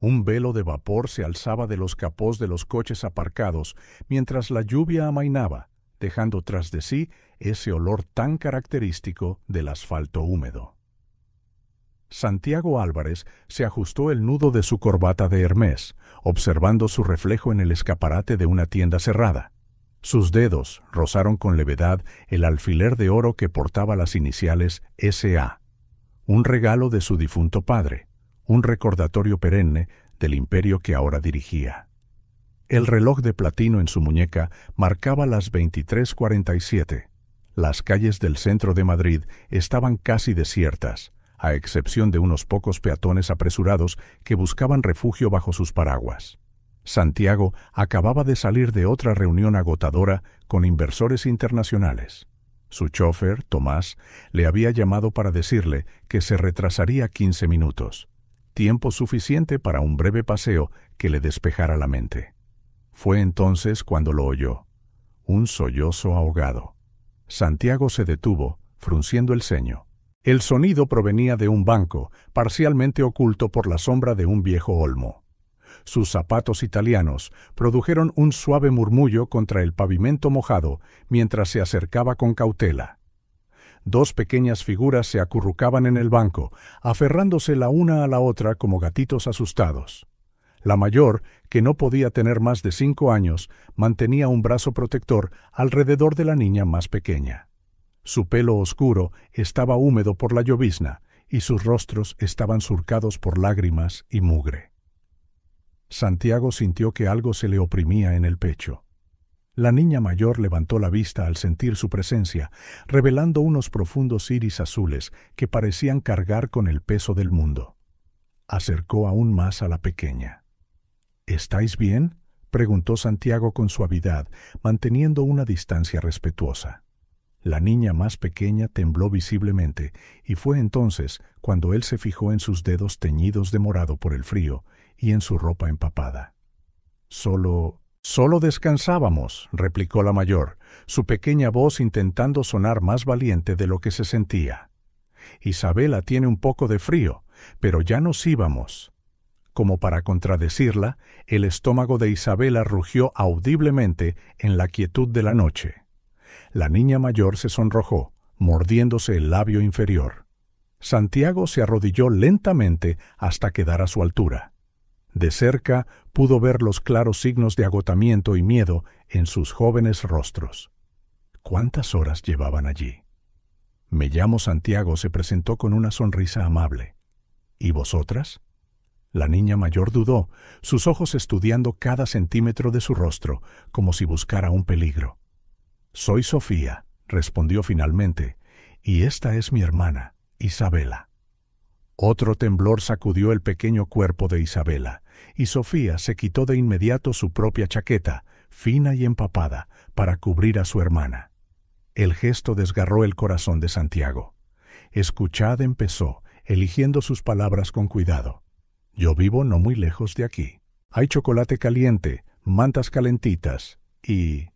Un velo de vapor se alzaba de los capós de los coches aparcados mientras la lluvia amainaba, dejando tras de sí ese olor tan característico del asfalto húmedo. Santiago Álvarez se ajustó el nudo de su corbata de Hermés, observando su reflejo en el escaparate de una tienda cerrada. Sus dedos rozaron con levedad el alfiler de oro que portaba las iniciales S.A., un regalo de su difunto padre, un recordatorio perenne del imperio que ahora dirigía. El reloj de platino en su muñeca marcaba las 23:47. Las calles del centro de Madrid estaban casi desiertas, a excepción de unos pocos peatones apresurados que buscaban refugio bajo sus paraguas. Santiago acababa de salir de otra reunión agotadora con inversores internacionales. Su chofer, Tomás, le había llamado para decirle que se retrasaría 15 minutos, tiempo suficiente para un breve paseo que le despejara la mente. Fue entonces cuando lo oyó, un sollozo ahogado. Santiago se detuvo, frunciendo el ceño. El sonido provenía de un banco, parcialmente oculto por la sombra de un viejo olmo. Sus zapatos italianos produjeron un suave murmullo contra el pavimento mojado mientras se acercaba con cautela. Dos pequeñas figuras se acurrucaban en el banco, aferrándose la una a la otra como gatitos asustados. La mayor, que no podía tener más de 5 años, mantenía un brazo protector alrededor de la niña más pequeña. Su pelo oscuro estaba húmedo por la llovizna y sus rostros estaban surcados por lágrimas y mugre. Santiago sintió que algo se le oprimía en el pecho. La niña mayor levantó la vista al sentir su presencia, revelando unos profundos iris azules que parecían cargar con el peso del mundo. Acercó aún más a la pequeña. «¿Estáis bien?», preguntó Santiago con suavidad, manteniendo una distancia respetuosa. La niña más pequeña tembló visiblemente, y fue entonces cuando él se fijó en sus dedos teñidos de morado por el frío y en su ropa empapada. «Solo descansábamos», replicó la mayor, su pequeña voz intentando sonar más valiente de lo que se sentía. «Isabela tiene un poco de frío, pero ya nos íbamos». Como para contradecirla, el estómago de Isabela rugió audiblemente en la quietud de la noche. La niña mayor se sonrojó, mordiéndose el labio inferior. Santiago se arrodilló lentamente hasta quedar a su altura. De cerca pudo ver los claros signos de agotamiento y miedo en sus jóvenes rostros. ¿Cuántas horas llevaban allí? «Me llamo Santiago», se presentó con una sonrisa amable. «¿Y vosotras?». La niña mayor dudó, sus ojos estudiando cada centímetro de su rostro, como si buscara un peligro. «Soy Sofía», respondió finalmente, «y esta es mi hermana, Isabela». Otro temblor sacudió el pequeño cuerpo de Isabela, y Sofía se quitó de inmediato su propia chaqueta, fina y empapada, para cubrir a su hermana. El gesto desgarró el corazón de Santiago. «Escuchad», empezó, eligiendo sus palabras con cuidado. «Yo vivo no muy lejos de aquí. Hay chocolate caliente, mantas calentitas y...».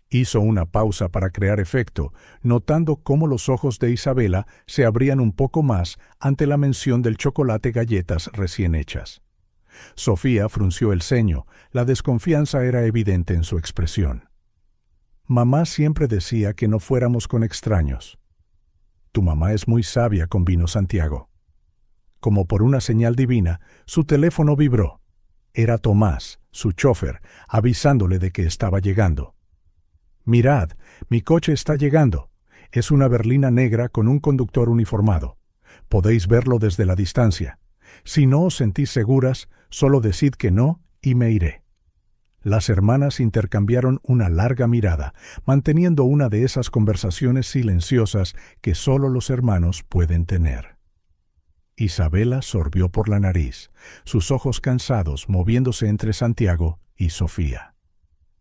Hizo una pausa para crear efecto, notando cómo los ojos de Isabela se abrían un poco más ante la mención del chocolate galletas recién hechas. Sofía frunció el ceño, la desconfianza era evidente en su expresión. «Mamá siempre decía que no fuéramos con extraños». «Tu mamá es muy sabia», convino Santiago. Como por una señal divina, su teléfono vibró. Era Tomás, su chofer, avisándole de que estaba llegando. «Mirad, mi coche está llegando. Es una berlina negra con un conductor uniformado. Podéis verlo desde la distancia. Si no os sentís seguras, solo decid que no y me iré». Las hermanas intercambiaron una larga mirada, manteniendo una de esas conversaciones silenciosas que solo los hermanos pueden tener. Isabela sorbió por la nariz, sus ojos cansados moviéndose entre Santiago y Sofía.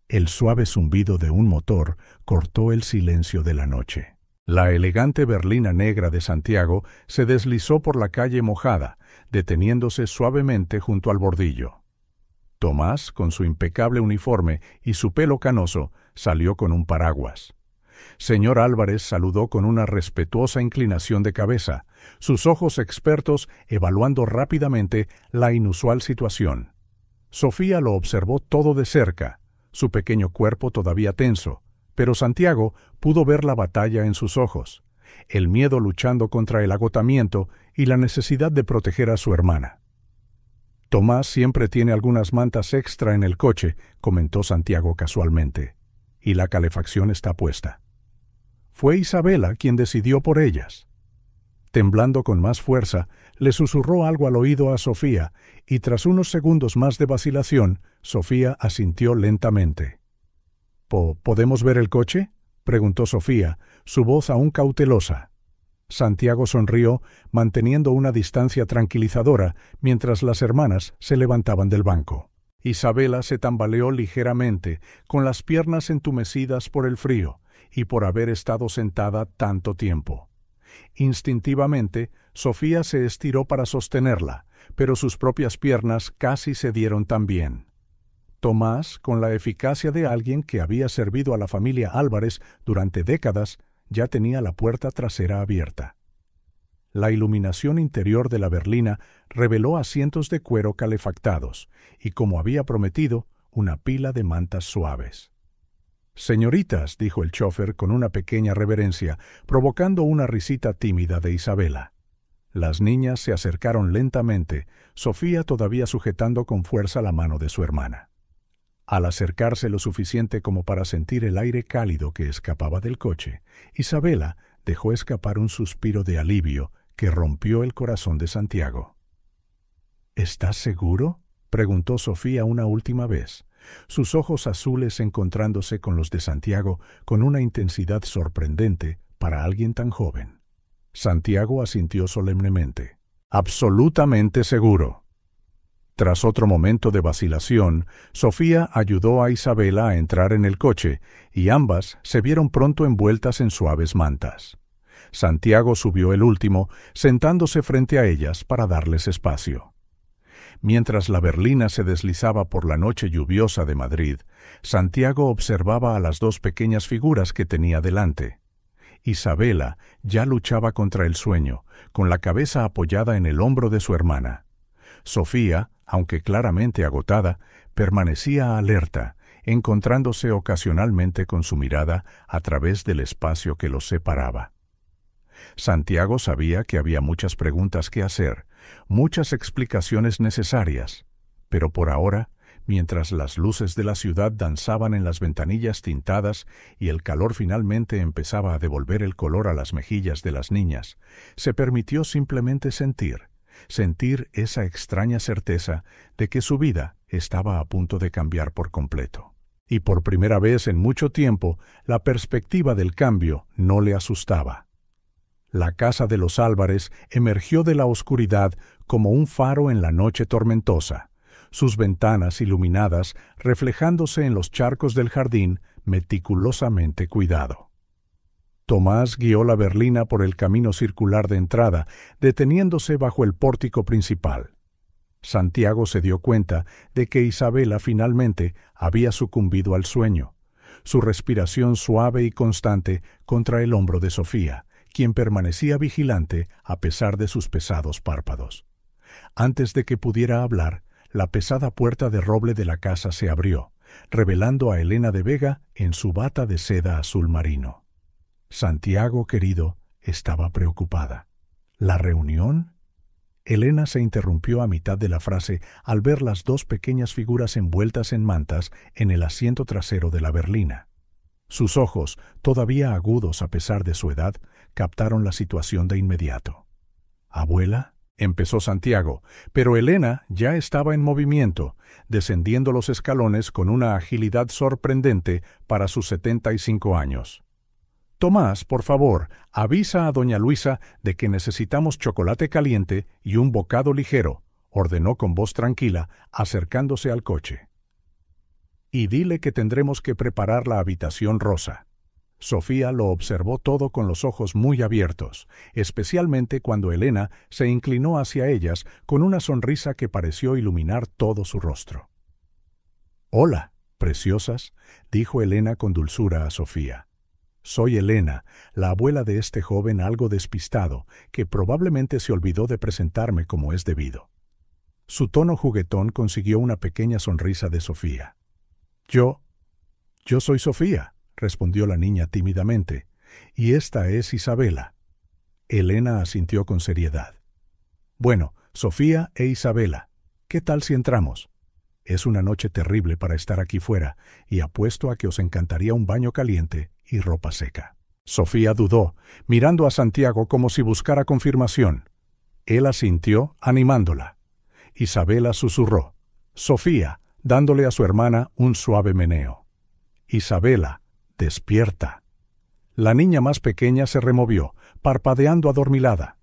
El suave zumbido de un motor cortó el silencio de la noche. La elegante berlina negra de Santiago se deslizó por la calle mojada, deteniéndose suavemente junto al bordillo. Tomás, con su impecable uniforme y su pelo canoso, salió con un paraguas. Señor Álvarez saludó con una respetuosa inclinación de cabeza, sus ojos expertos evaluando rápidamente la inusual situación. Sofía lo observó todo de cerca, su pequeño cuerpo todavía tenso, pero Santiago pudo ver la batalla en sus ojos, el miedo luchando contra el agotamiento y la necesidad de proteger a su hermana. Tomás siempre tiene algunas mantas extra en el coche, comentó Santiago casualmente, y la calefacción está puesta. Fue Isabela quien decidió por ellas. Temblando con más fuerza, le susurró algo al oído a Sofía, y tras unos segundos más de vacilación, Sofía asintió lentamente. ¿Podemos ver el coche?, preguntó Sofía, su voz aún cautelosa. Santiago sonrió, manteniendo una distancia tranquilizadora, mientras las hermanas se levantaban del banco. Isabela se tambaleó ligeramente, con las piernas entumecidas por el frío y por haber estado sentada tanto tiempo. Instintivamente, Sofía se estiró para sostenerla, pero sus propias piernas casi cedieron también. Tomás, con la eficacia de alguien que había servido a la familia Álvarez durante décadas, ya tenía la puerta trasera abierta. La iluminación interior de la berlina reveló asientos de cuero calefactados y, como había prometido, una pila de mantas suaves. «Señoritas», dijo el chófer con una pequeña reverencia, provocando una risita tímida de Isabela. Las niñas se acercaron lentamente, Sofía todavía sujetando con fuerza la mano de su hermana. Al acercarse lo suficiente como para sentir el aire cálido que escapaba del coche, Isabela dejó escapar un suspiro de alivio que rompió el corazón de Santiago. «¿Estás seguro?», preguntó Sofía una última vez, sus ojos azules encontrándose con los de Santiago con una intensidad sorprendente para alguien tan joven. Santiago asintió solemnemente. «Absolutamente seguro». Tras otro momento de vacilación, Sofía ayudó a Isabela a entrar en el coche, y ambas se vieron pronto envueltas en suaves mantas. Santiago subió el último, sentándose frente a ellas para darles espacio. Mientras la berlina se deslizaba por la noche lluviosa de Madrid, Santiago observaba a las dos pequeñas figuras que tenía delante. Isabela ya luchaba contra el sueño, con la cabeza apoyada en el hombro de su hermana. Sofía, aunque claramente agotada, permanecía alerta, encontrándose ocasionalmente con su mirada a través del espacio que los separaba. Santiago sabía que había muchas preguntas que hacer, muchas explicaciones necesarias, pero por ahora, mientras las luces de la ciudad danzaban en las ventanillas tintadas y el calor finalmente empezaba a devolver el color a las mejillas de las niñas, se permitió simplemente sentir esa extraña certeza de que su vida estaba a punto de cambiar por completo. Y por primera vez en mucho tiempo, la perspectiva del cambio no le asustaba. La casa de los Álvarez emergió de la oscuridad como un faro en la noche tormentosa, sus ventanas iluminadas reflejándose en los charcos del jardín meticulosamente cuidado. Tomás guió la berlina por el camino circular de entrada, deteniéndose bajo el pórtico principal. Santiago se dio cuenta de que Isabela finalmente había sucumbido al sueño, su respiración suave y constante contra el hombro de Sofía, quien permanecía vigilante a pesar de sus pesados párpados. Antes de que pudiera hablar, la pesada puerta de roble de la casa se abrió, revelando a Elena de Vega en su bata de seda azul marino. Santiago, querido, estaba preocupada. ¿La reunión? Elena se interrumpió a mitad de la frase al ver las dos pequeñas figuras envueltas en mantas en el asiento trasero de la berlina. Sus ojos, todavía agudos a pesar de su edad, captaron la situación de inmediato. «¿Abuela?», empezó Santiago, pero Elena ya estaba en movimiento, descendiendo los escalones con una agilidad sorprendente para sus 75 años. «Tomás, por favor, avisa a doña Luisa de que necesitamos chocolate caliente y un bocado ligero», ordenó con voz tranquila, acercándose al coche. «Y dile que tendremos que preparar la habitación rosa». Sofía lo observó todo con los ojos muy abiertos, especialmente cuando Elena se inclinó hacia ellas con una sonrisa que pareció iluminar todo su rostro. «Hola, preciosas», dijo Elena con dulzura a Sofía. Soy Elena, la abuela de este joven algo despistado, que probablemente se olvidó de presentarme como es debido. Su tono juguetón consiguió una pequeña sonrisa de Sofía. Yo soy Sofía, respondió la niña tímidamente, y esta es Isabela. Elena asintió con seriedad. Bueno, Sofía e Isabela, ¿qué tal si entramos? Es una noche terrible para estar aquí fuera, y apuesto a que os encantaría un baño caliente y ropa seca. Sofía dudó, mirando a Santiago como si buscara confirmación. Él asintió, animándola. Isabela susurró. Sofía, dándole a su hermana un suave meneo. Isabela, despierta. La niña más pequeña se removió, parpadeando adormilada.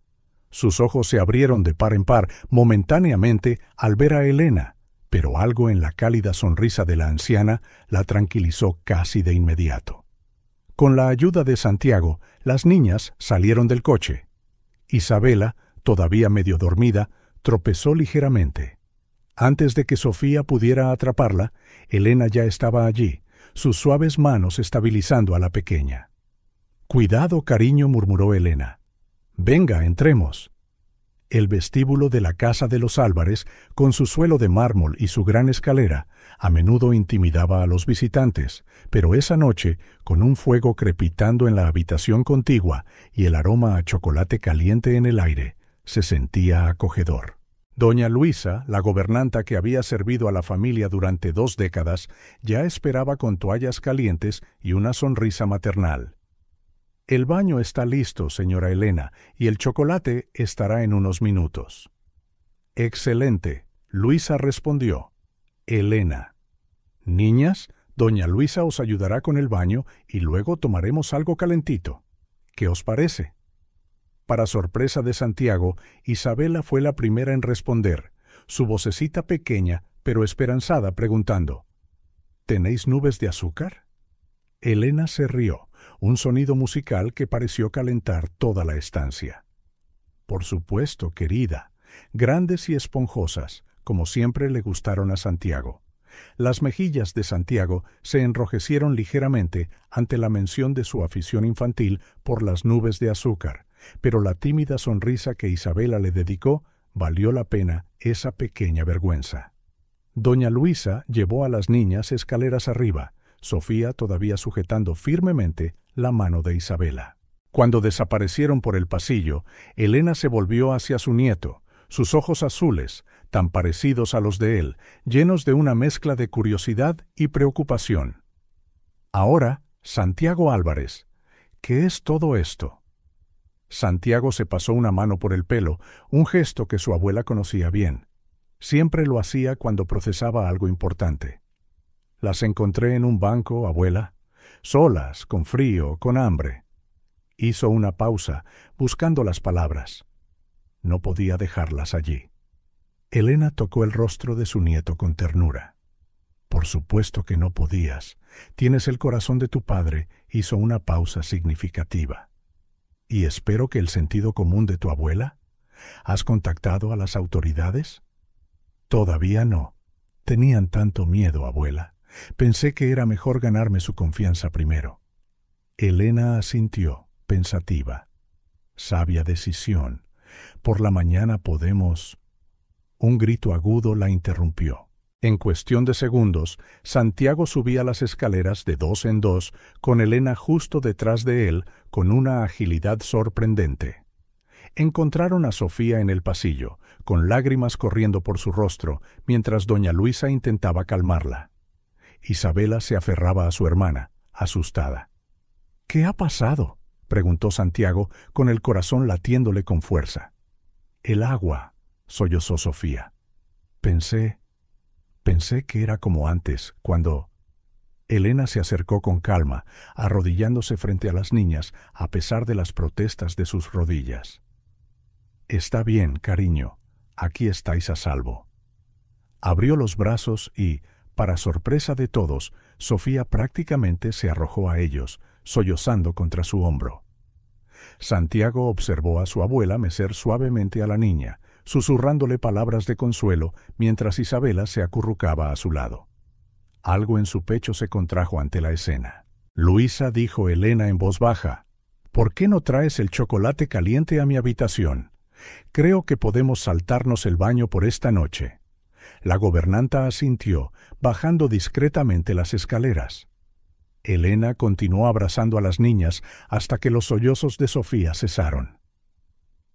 Sus ojos se abrieron de par en par momentáneamente al ver a Elena, pero algo en la cálida sonrisa de la anciana la tranquilizó casi de inmediato. Con la ayuda de Santiago, las niñas salieron del coche. Isabela, todavía medio dormida, tropezó ligeramente. Antes de que Sofía pudiera atraparla, Elena ya estaba allí, sus suaves manos estabilizando a la pequeña. «Cuidado, cariño», murmuró Elena. «Venga, entremos». El vestíbulo de la casa de los Álvarez, con su suelo de mármol y su gran escalera, a menudo intimidaba a los visitantes, pero esa noche, con un fuego crepitando en la habitación contigua y el aroma a chocolate caliente en el aire, se sentía acogedor. Doña Luisa, la gobernanta que había servido a la familia durante 2 décadas, ya esperaba con toallas calientes y una sonrisa maternal. «El baño está listo, señora Elena, y el chocolate estará en unos minutos». «Excelente», Luisa respondió. «Elena». «Niñas, doña Luisa os ayudará con el baño y luego tomaremos algo calentito. ¿Qué os parece?». Para sorpresa de Santiago, Isabela fue la primera en responder, su vocecita pequeña pero esperanzada, preguntando: «¿Tenéis nubes de azúcar?». Elena se rió, un sonido musical que pareció calentar toda la estancia. «Por supuesto, querida, grandes y esponjosas, como siempre le gustaron a Santiago». Las mejillas de Santiago se enrojecieron ligeramente ante la mención de su afición infantil por las nubes de azúcar, pero la tímida sonrisa que Isabela le dedicó valió la pena esa pequeña vergüenza. Doña Luisa llevó a las niñas escaleras arriba, Sofía todavía sujetando firmemente la mano de Isabela. Cuando desaparecieron por el pasillo, Elena se volvió hacia su nieto, sus ojos azules, tan parecidos a los de él, llenos de una mezcla de curiosidad y preocupación. «Ahora, Santiago Álvarez, ¿qué es todo esto?». Santiago se pasó una mano por el pelo, un gesto que su abuela conocía bien. Siempre lo hacía cuando procesaba algo importante. «Las encontré en un banco, abuela, solas, con frío, con hambre». Hizo una pausa, buscando las palabras. No podía dejarlas allí. Elena tocó el rostro de su nieto con ternura. «Por supuesto que no podías. Tienes el corazón de tu padre», hizo una pausa significativa. «Y espero que el sentido común de tu abuela. ¿Has contactado a las autoridades?». «Todavía no. Tenían tanto miedo, abuela. Pensé que era mejor ganarme su confianza primero». Elena asintió, pensativa. «Sabia decisión. Por la mañana podemos...». Un grito agudo la interrumpió. En cuestión de segundos, Santiago subía las escaleras de 2 en 2, con Elena justo detrás de él, con una agilidad sorprendente. Encontraron a Sofía en el pasillo, con lágrimas corriendo por su rostro, mientras doña Luisa intentaba calmarla. Isabela se aferraba a su hermana, asustada. «¿Qué ha pasado?», preguntó Santiago, con el corazón latiéndole con fuerza. «El agua», sollozó Sofía. Pensé que era como antes, cuando...». Elena se acercó con calma, arrodillándose frente a las niñas, a pesar de las protestas de sus rodillas. «Está bien, cariño, aquí estáis a salvo». Abrió los brazos y, para sorpresa de todos, Sofía prácticamente se arrojó a ellos, sollozando contra su hombro. Santiago observó a su abuela mecer suavemente a la niña, susurrándole palabras de consuelo mientras Isabela se acurrucaba a su lado. Algo en su pecho se contrajo ante la escena. Luisa, dijo Elena en voz baja, ¿por qué no traes el chocolate caliente a mi habitación? Creo que podemos saltarnos el baño por esta noche. La gobernanta asintió, bajando discretamente las escaleras. Elena continuó abrazando a las niñas hasta que los sollozos de Sofía cesaron.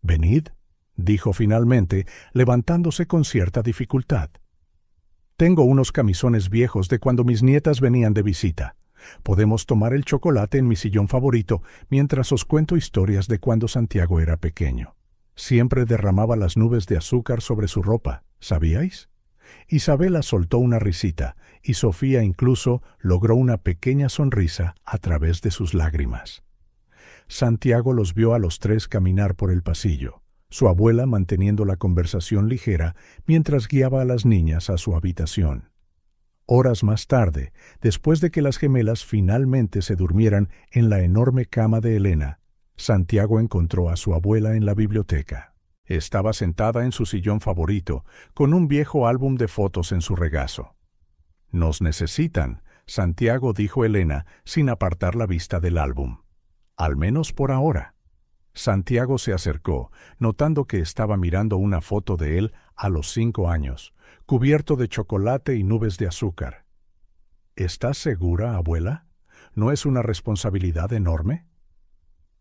«Venid», dijo finalmente, levantándose con cierta dificultad. «Tengo unos camisones viejos de cuando mis nietas venían de visita. Podemos tomar el chocolate en mi sillón favorito mientras os cuento historias de cuando Santiago era pequeño. Siempre derramaba las nubes de azúcar sobre su ropa, ¿sabíais?». Isabela soltó una risita, y Sofía incluso logró una pequeña sonrisa a través de sus lágrimas. Santiago los vio a los tres caminar por el pasillo, su abuela manteniendo la conversación ligera mientras guiaba a las niñas a su habitación. Horas más tarde, después de que las gemelas finalmente se durmieran en la enorme cama de Elena, Santiago encontró a su abuela en la biblioteca. Estaba sentada en su sillón favorito, con un viejo álbum de fotos en su regazo. «Nos necesitan», Santiago, dijo Elena, sin apartar la vista del álbum. «Al menos por ahora». Santiago se acercó, notando que estaba mirando una foto de él a los 5 años, cubierto de chocolate y nubes de azúcar. «¿Estás segura, abuela? ¿No es una responsabilidad enorme?».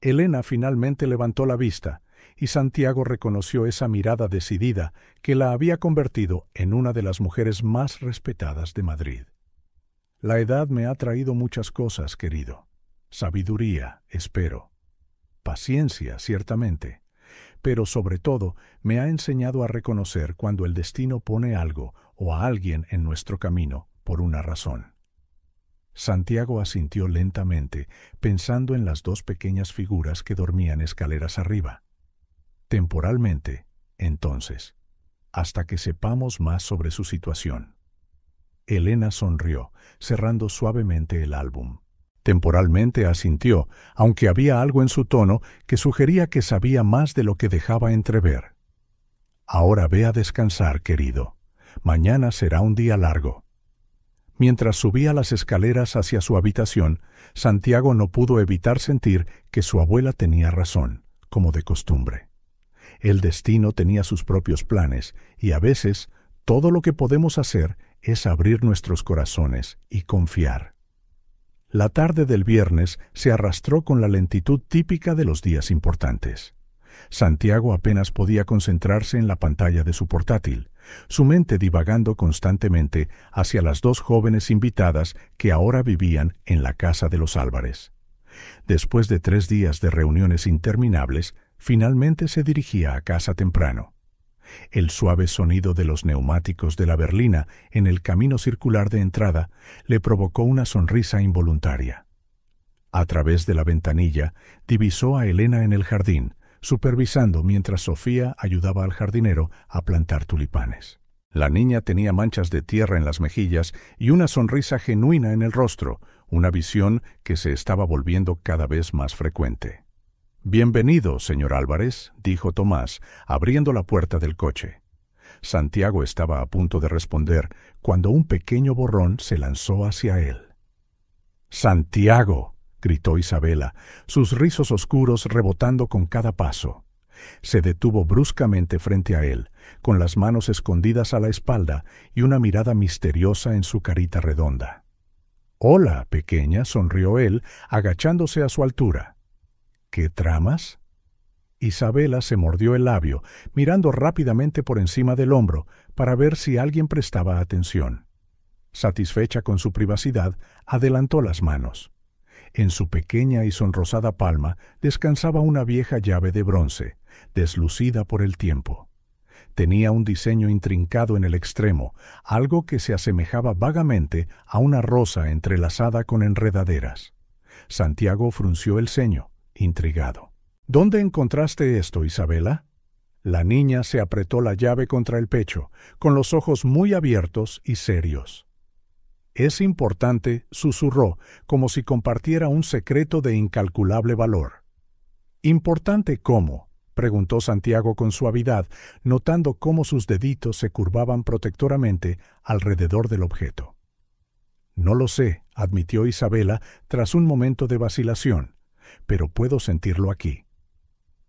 Elena finalmente levantó la vista, y Santiago reconoció esa mirada decidida que la había convertido en una de las mujeres más respetadas de Madrid. «La edad me ha traído muchas cosas, querido. Sabiduría, espero. Paciencia, ciertamente. Pero sobre todo me ha enseñado a reconocer cuando el destino pone algo o a alguien en nuestro camino por una razón». Santiago asintió lentamente, pensando en las dos pequeñas figuras que dormían escaleras arriba. «Temporalmente, entonces, hasta que sepamos más sobre su situación». Elena sonrió, cerrando suavemente el álbum. Temporalmente asintió, aunque había algo en su tono que sugería que sabía más de lo que dejaba entrever. «Ahora ve a descansar, querido. Mañana será un día largo». Mientras subía las escaleras hacia su habitación, Santiago no pudo evitar sentir que su abuela tenía razón, como de costumbre. El destino tenía sus propios planes, y a veces todo lo que podemos hacer es abrir nuestros corazones y confiar. La tarde del viernes se arrastró con la lentitud típica de los días importantes. Santiago apenas podía concentrarse en la pantalla de su portátil, su mente divagando constantemente hacia las dos jóvenes invitadas que ahora vivían en la casa de los Álvarez. Después de 3 días de reuniones interminables, finalmente se dirigía a casa temprano. El suave sonido de los neumáticos de la berlina en el camino circular de entrada le provocó una sonrisa involuntaria. A través de la ventanilla divisó a Elena en el jardín, supervisando mientras Sofía ayudaba al jardinero a plantar tulipanes. La niña tenía manchas de tierra en las mejillas y una sonrisa genuina en el rostro, una visión que se estaba volviendo cada vez más frecuente. «Bienvenido, señor Álvarez», dijo Tomás, abriendo la puerta del coche. Santiago estaba a punto de responder cuando un pequeño borrón se lanzó hacia él. «¡Santiago!», gritó Isabela, sus rizos oscuros rebotando con cada paso. Se detuvo bruscamente frente a él, con las manos escondidas a la espalda y una mirada misteriosa en su carita redonda. «Hola, pequeña», sonrió él, agachándose a su altura. «¿Qué tramas?». Isabela se mordió el labio, mirando rápidamente por encima del hombro para ver si alguien prestaba atención. Satisfecha con su privacidad, adelantó las manos. En su pequeña y sonrosada palma descansaba una vieja llave de bronce, deslucida por el tiempo. Tenía un diseño intrincado en el extremo, algo que se asemejaba vagamente a una rosa entrelazada con enredaderas. Santiago frunció el ceño, intrigado. «¿Dónde encontraste esto, Isabela?». La niña se apretó la llave contra el pecho, con los ojos muy abiertos y serios. «Es importante», susurró, como si compartiera un secreto de incalculable valor. «¿Importante cómo?», preguntó Santiago con suavidad, notando cómo sus deditos se curvaban protectoramente alrededor del objeto. No lo sé, admitió Isabela tras un momento de vacilación, pero puedo sentirlo aquí.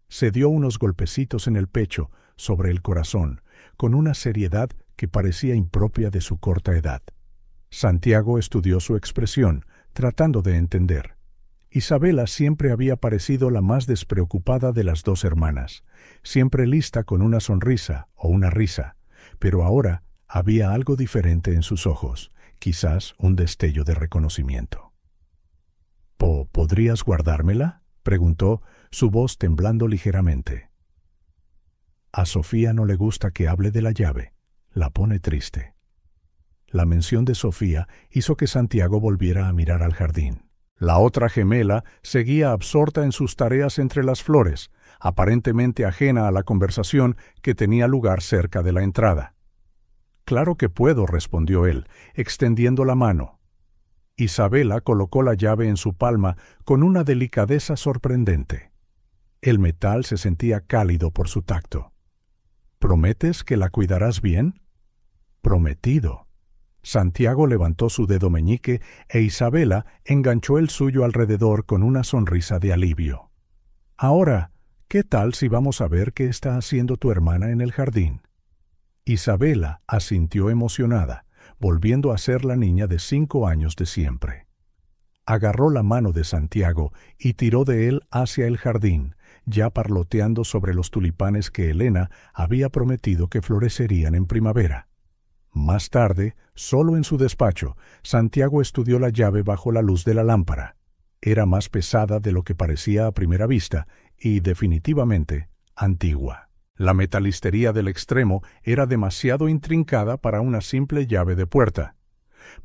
Se dio unos golpecitos en el pecho, sobre el corazón, con una seriedad que parecía impropia de su corta edad. Santiago estudió su expresión, tratando de entender. Isabela siempre había parecido la más despreocupada de las dos hermanas, siempre lista con una sonrisa o una risa, pero ahora había algo diferente en sus ojos, quizás un destello de reconocimiento. ¿Podrías guardármela?, preguntó, su voz temblando ligeramente. A Sofía no le gusta que hable de la llave, la pone triste. La mención de Sofía hizo que Santiago volviera a mirar al jardín. La otra gemela seguía absorta en sus tareas entre las flores, aparentemente ajena a la conversación que tenía lugar cerca de la entrada. «Claro que puedo», respondió él, extendiendo la mano. Isabela colocó la llave en su palma con una delicadeza sorprendente. El metal se sentía cálido por su tacto. «¿Prometes que la cuidarás bien?» «Prometido». Santiago levantó su dedo meñique e Isabela enganchó el suyo alrededor con una sonrisa de alivio. «Ahora, ¿qué tal si vamos a ver qué está haciendo tu hermana en el jardín?» Isabela asintió emocionada, volviendo a ser la niña de 5 años de siempre. Agarró la mano de Santiago y tiró de él hacia el jardín, ya parloteando sobre los tulipanes que Elena había prometido que florecerían en primavera. Más tarde, solo en su despacho, Santiago estudió la llave bajo la luz de la lámpara. Era más pesada de lo que parecía a primera vista y, definitivamente, antigua. La metalistería del extremo era demasiado intrincada para una simple llave de puerta.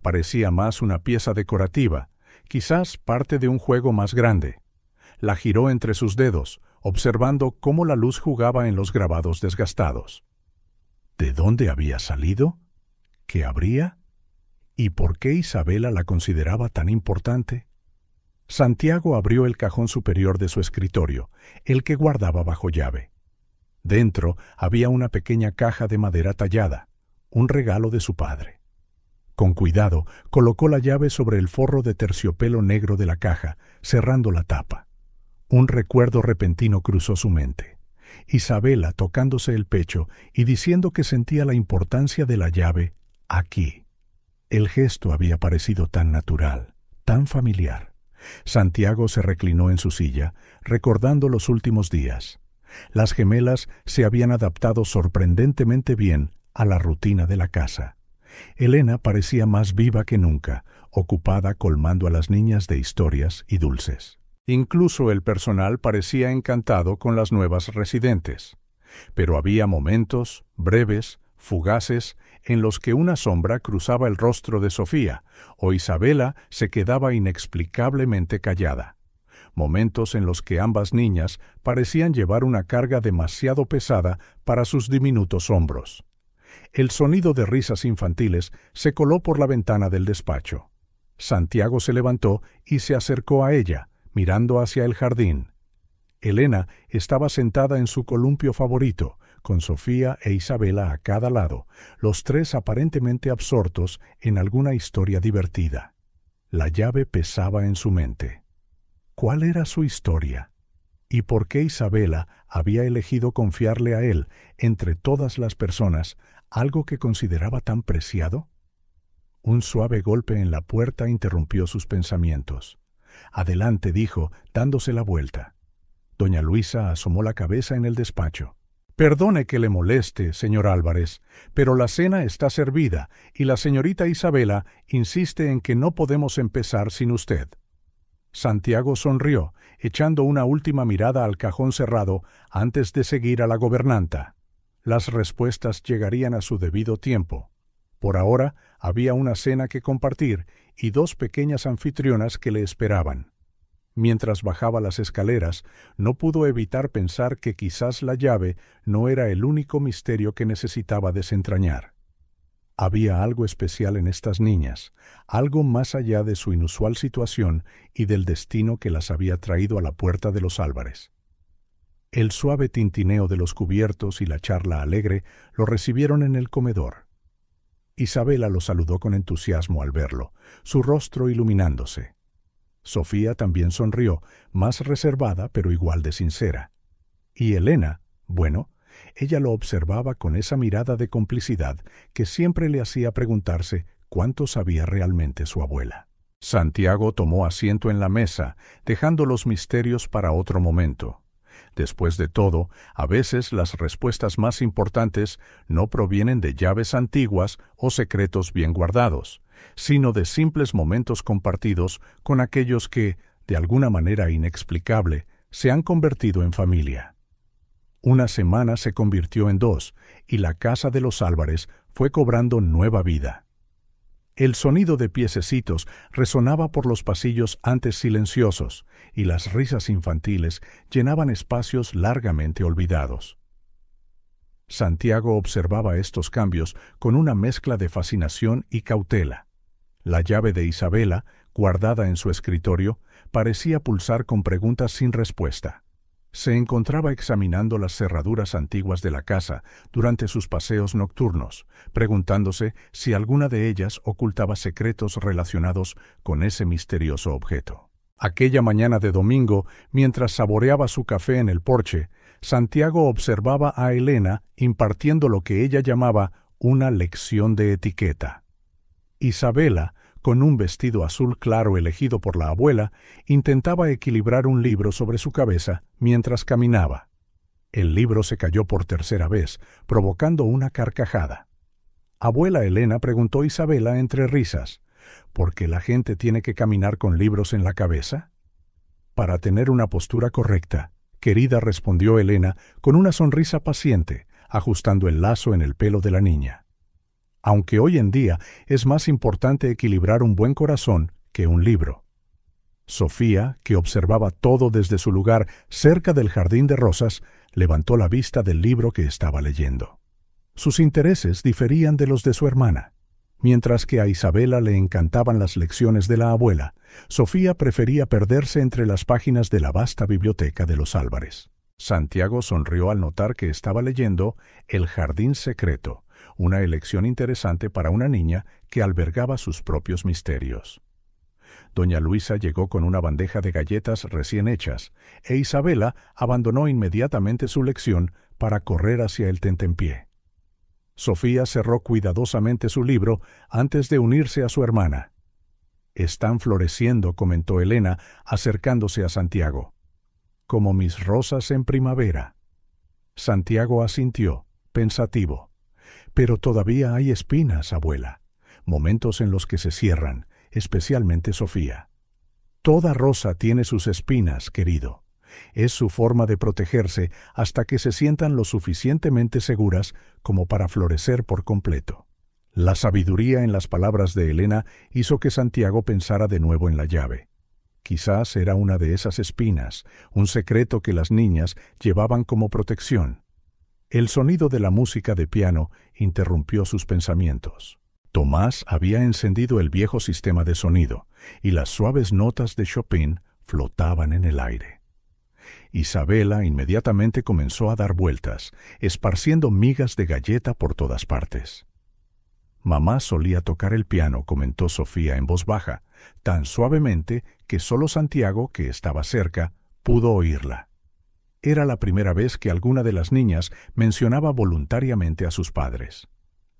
Parecía más una pieza decorativa, quizás parte de un juego más grande. La giró entre sus dedos, observando cómo la luz jugaba en los grabados desgastados. ¿De dónde había salido? ¿Qué habría? ¿Y por qué Isabela la consideraba tan importante? Santiago abrió el cajón superior de su escritorio, el que guardaba bajo llave. Dentro había una pequeña caja de madera tallada, un regalo de su padre. Con cuidado, colocó la llave sobre el forro de terciopelo negro de la caja, cerrando la tapa. Un recuerdo repentino cruzó su mente. Isabela tocándose el pecho y diciendo que sentía la importancia de la llave aquí. El gesto había parecido tan natural, tan familiar. Santiago se reclinó en su silla, recordando los últimos días. Las gemelas se habían adaptado sorprendentemente bien a la rutina de la casa. Elena parecía más viva que nunca, ocupada colmando a las niñas de historias y dulces. Incluso el personal parecía encantado con las nuevas residentes. Pero había momentos, breves, fugaces, en los que una sombra cruzaba el rostro de Sofía, o Isabela se quedaba inexplicablemente callada. Momentos en los que ambas niñas parecían llevar una carga demasiado pesada para sus diminutos hombros. El sonido de risas infantiles se coló por la ventana del despacho. Santiago se levantó y se acercó a ella, mirando hacia el jardín. Elena estaba sentada en su columpio favorito, con Sofía e Isabela a cada lado, los tres aparentemente absortos en alguna historia divertida. La llave pesaba en su mente. ¿Cuál era su historia? ¿Y por qué Isabela había elegido confiarle a él, entre todas las personas, algo que consideraba tan preciado? Un suave golpe en la puerta interrumpió sus pensamientos. «Adelante», dijo, dándose la vuelta. Doña Luisa asomó la cabeza en el despacho. «Perdone que le moleste, señor Álvarez, pero la cena está servida y la señorita Isabela insiste en que no podemos empezar sin usted». Santiago sonrió, echando una última mirada al cajón cerrado antes de seguir a la gobernanta. Las respuestas llegarían a su debido tiempo. Por ahora había una cena que compartir y 2 pequeñas anfitrionas que le esperaban. Mientras bajaba las escaleras, no pudo evitar pensar que quizás la llave no era el único misterio que necesitaba desentrañar. Había algo especial en estas niñas, algo más allá de su inusual situación y del destino que las había traído a la puerta de los Álvarez. El suave tintineo de los cubiertos y la charla alegre lo recibieron en el comedor. Isabela lo saludó con entusiasmo al verlo, su rostro iluminándose. Sofía también sonrió, más reservada pero igual de sincera. Y Elena, bueno, ella lo observaba con esa mirada de complicidad que siempre le hacía preguntarse cuánto sabía realmente su abuela. Santiago tomó asiento en la mesa, dejando los misterios para otro momento. Después de todo, a veces las respuestas más importantes no provienen de llaves antiguas o secretos bien guardados, sino de simples momentos compartidos con aquellos que, de alguna manera inexplicable, se han convertido en familia. Una semana se convirtió en 2, y la casa de los Álvarez fue cobrando nueva vida. El sonido de piececitos resonaba por los pasillos antes silenciosos, y las risas infantiles llenaban espacios largamente olvidados. Santiago observaba estos cambios con una mezcla de fascinación y cautela. La llave de Isabela, guardada en su escritorio, parecía pulsar con preguntas sin respuesta. Se encontraba examinando las cerraduras antiguas de la casa durante sus paseos nocturnos, preguntándose si alguna de ellas ocultaba secretos relacionados con ese misterioso objeto. Aquella mañana de domingo, mientras saboreaba su café en el porche, Santiago observaba a Elena impartiendo lo que ella llamaba una lección de etiqueta. Isabela, con un vestido azul claro elegido por la abuela, intentaba equilibrar un libro sobre su cabeza mientras caminaba. El libro se cayó por tercera vez, provocando una carcajada. Abuela Elena, preguntó Isabela entre risas, ¿por qué la gente tiene que caminar con libros en la cabeza? Para tener una postura correcta, querida, respondió Elena con una sonrisa paciente, ajustando el lazo en el pelo de la niña. Aunque hoy en día es más importante equilibrar un buen corazón que un libro. Sofía, que observaba todo desde su lugar cerca del jardín de rosas, levantó la vista del libro que estaba leyendo. Sus intereses diferían de los de su hermana. Mientras que a Isabela le encantaban las lecciones de la abuela, Sofía prefería perderse entre las páginas de la vasta biblioteca de los Álvarez. Santiago sonrió al notar que estaba leyendo El jardín secreto, una elección interesante para una niña que albergaba sus propios misterios. Doña Luisa llegó con una bandeja de galletas recién hechas, e Isabela abandonó inmediatamente su lección para correr hacia el tentempié. Sofía cerró cuidadosamente su libro antes de unirse a su hermana. «Están floreciendo», comentó Elena, acercándose a Santiago. «Como mis rosas en primavera». Santiago asintió, pensativo. «Pero todavía hay espinas, abuela. Momentos en los que se cierran, especialmente Sofía. Toda rosa tiene sus espinas, querido. Es su forma de protegerse hasta que se sientan lo suficientemente seguras como para florecer por completo». La sabiduría en las palabras de Elena hizo que Santiago pensara de nuevo en la llave. Quizás era una de esas espinas, un secreto que las niñas llevaban como protección. El sonido de la música de piano interrumpió sus pensamientos. Tomás había encendido el viejo sistema de sonido, y las suaves notas de Chopin flotaban en el aire. Isabela inmediatamente comenzó a dar vueltas, esparciendo migas de galleta por todas partes. «Mamá solía tocar el piano», comentó Sofía en voz baja, tan suavemente que solo Santiago, que estaba cerca, pudo oírla. Era la primera vez que alguna de las niñas mencionaba voluntariamente a sus padres.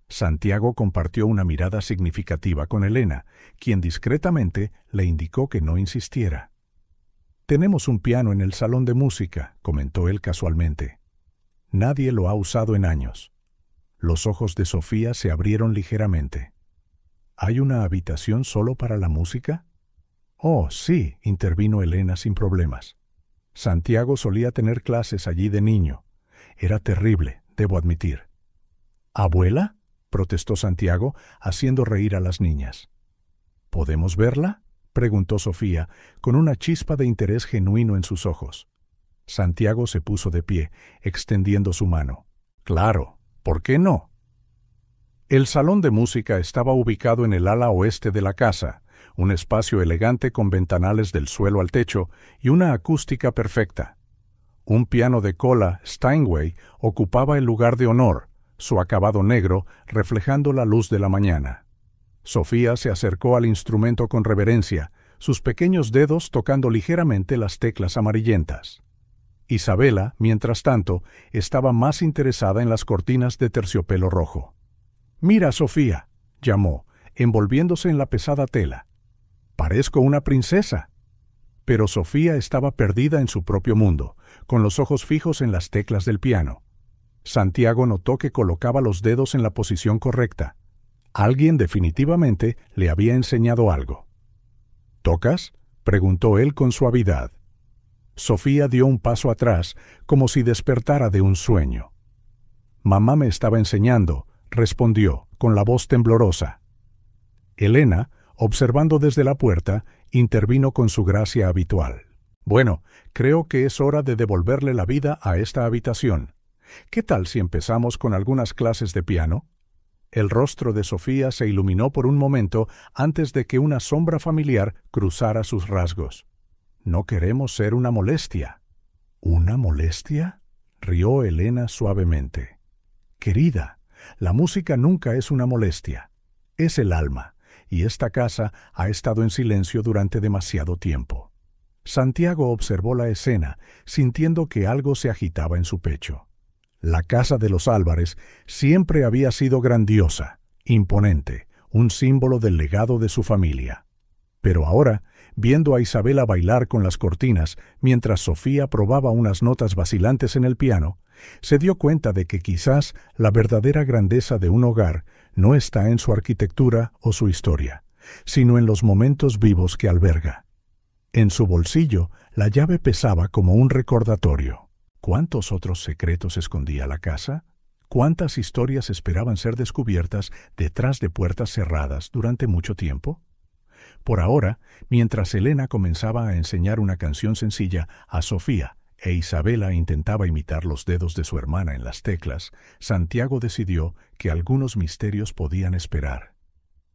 Santiago compartió una mirada significativa con Elena, quien discretamente le indicó que no insistiera. «Tenemos un piano en el salón de música», comentó él casualmente. «Nadie lo ha usado en años». Los ojos de Sofía se abrieron ligeramente. «¿Hay una habitación solo para la música?» «Oh, sí», intervino Elena sin problemas. «Santiago solía tener clases allí de niño. Era terrible, debo admitir». «¿Abuela?», protestó Santiago, haciendo reír a las niñas. «¿Podemos verla?», preguntó Sofía, con una chispa de interés genuino en sus ojos. Santiago se puso de pie, extendiendo su mano. «Claro. ¿Por qué no?». El salón de música estaba ubicado en el ala oeste de la casa, un espacio elegante con ventanales del suelo al techo y una acústica perfecta. Un piano de cola Steinway ocupaba el lugar de honor, su acabado negro reflejando la luz de la mañana. Sofía se acercó al instrumento con reverencia, sus pequeños dedos tocando ligeramente las teclas amarillentas. Isabela, mientras tanto, estaba más interesada en las cortinas de terciopelo rojo. «Mira, Sofía», llamó, envolviéndose en la pesada tela. «Parezco una princesa». Pero Sofía estaba perdida en su propio mundo, con los ojos fijos en las teclas del piano. Santiago notó que colocaba los dedos en la posición correcta. Alguien definitivamente le había enseñado algo. «¿Tocas?», preguntó él con suavidad. Sofía dio un paso atrás, como si despertara de un sueño. «Mamá me estaba enseñando», respondió, con la voz temblorosa. Elena, observando desde la puerta, intervino con su gracia habitual. «Bueno, creo que es hora de devolverle la vida a esta habitación. ¿Qué tal si empezamos con algunas clases de piano?» El rostro de Sofía se iluminó por un momento antes de que una sombra familiar cruzara sus rasgos. «No queremos ser una molestia». «¿Una molestia?», rió Elena suavemente. «Querida, la música nunca es una molestia. Es el alma, y esta casa ha estado en silencio durante demasiado tiempo». Santiago observó la escena, sintiendo que algo se agitaba en su pecho. La casa de los Álvarez siempre había sido grandiosa, imponente, un símbolo del legado de su familia. Pero ahora, viendo a Isabela bailar con las cortinas mientras Sofía probaba unas notas vacilantes en el piano, se dio cuenta de que quizás la verdadera grandeza de un hogar no está en su arquitectura o su historia, sino en los momentos vivos que alberga. En su bolsillo, la llave pesaba como un recordatorio. ¿Cuántos otros secretos escondía la casa? ¿Cuántas historias esperaban ser descubiertas detrás de puertas cerradas durante mucho tiempo? Por ahora, mientras Elena comenzaba a enseñar una canción sencilla a Sofía e Isabela intentaba imitar los dedos de su hermana en las teclas, Santiago decidió que algunos misterios podían esperar.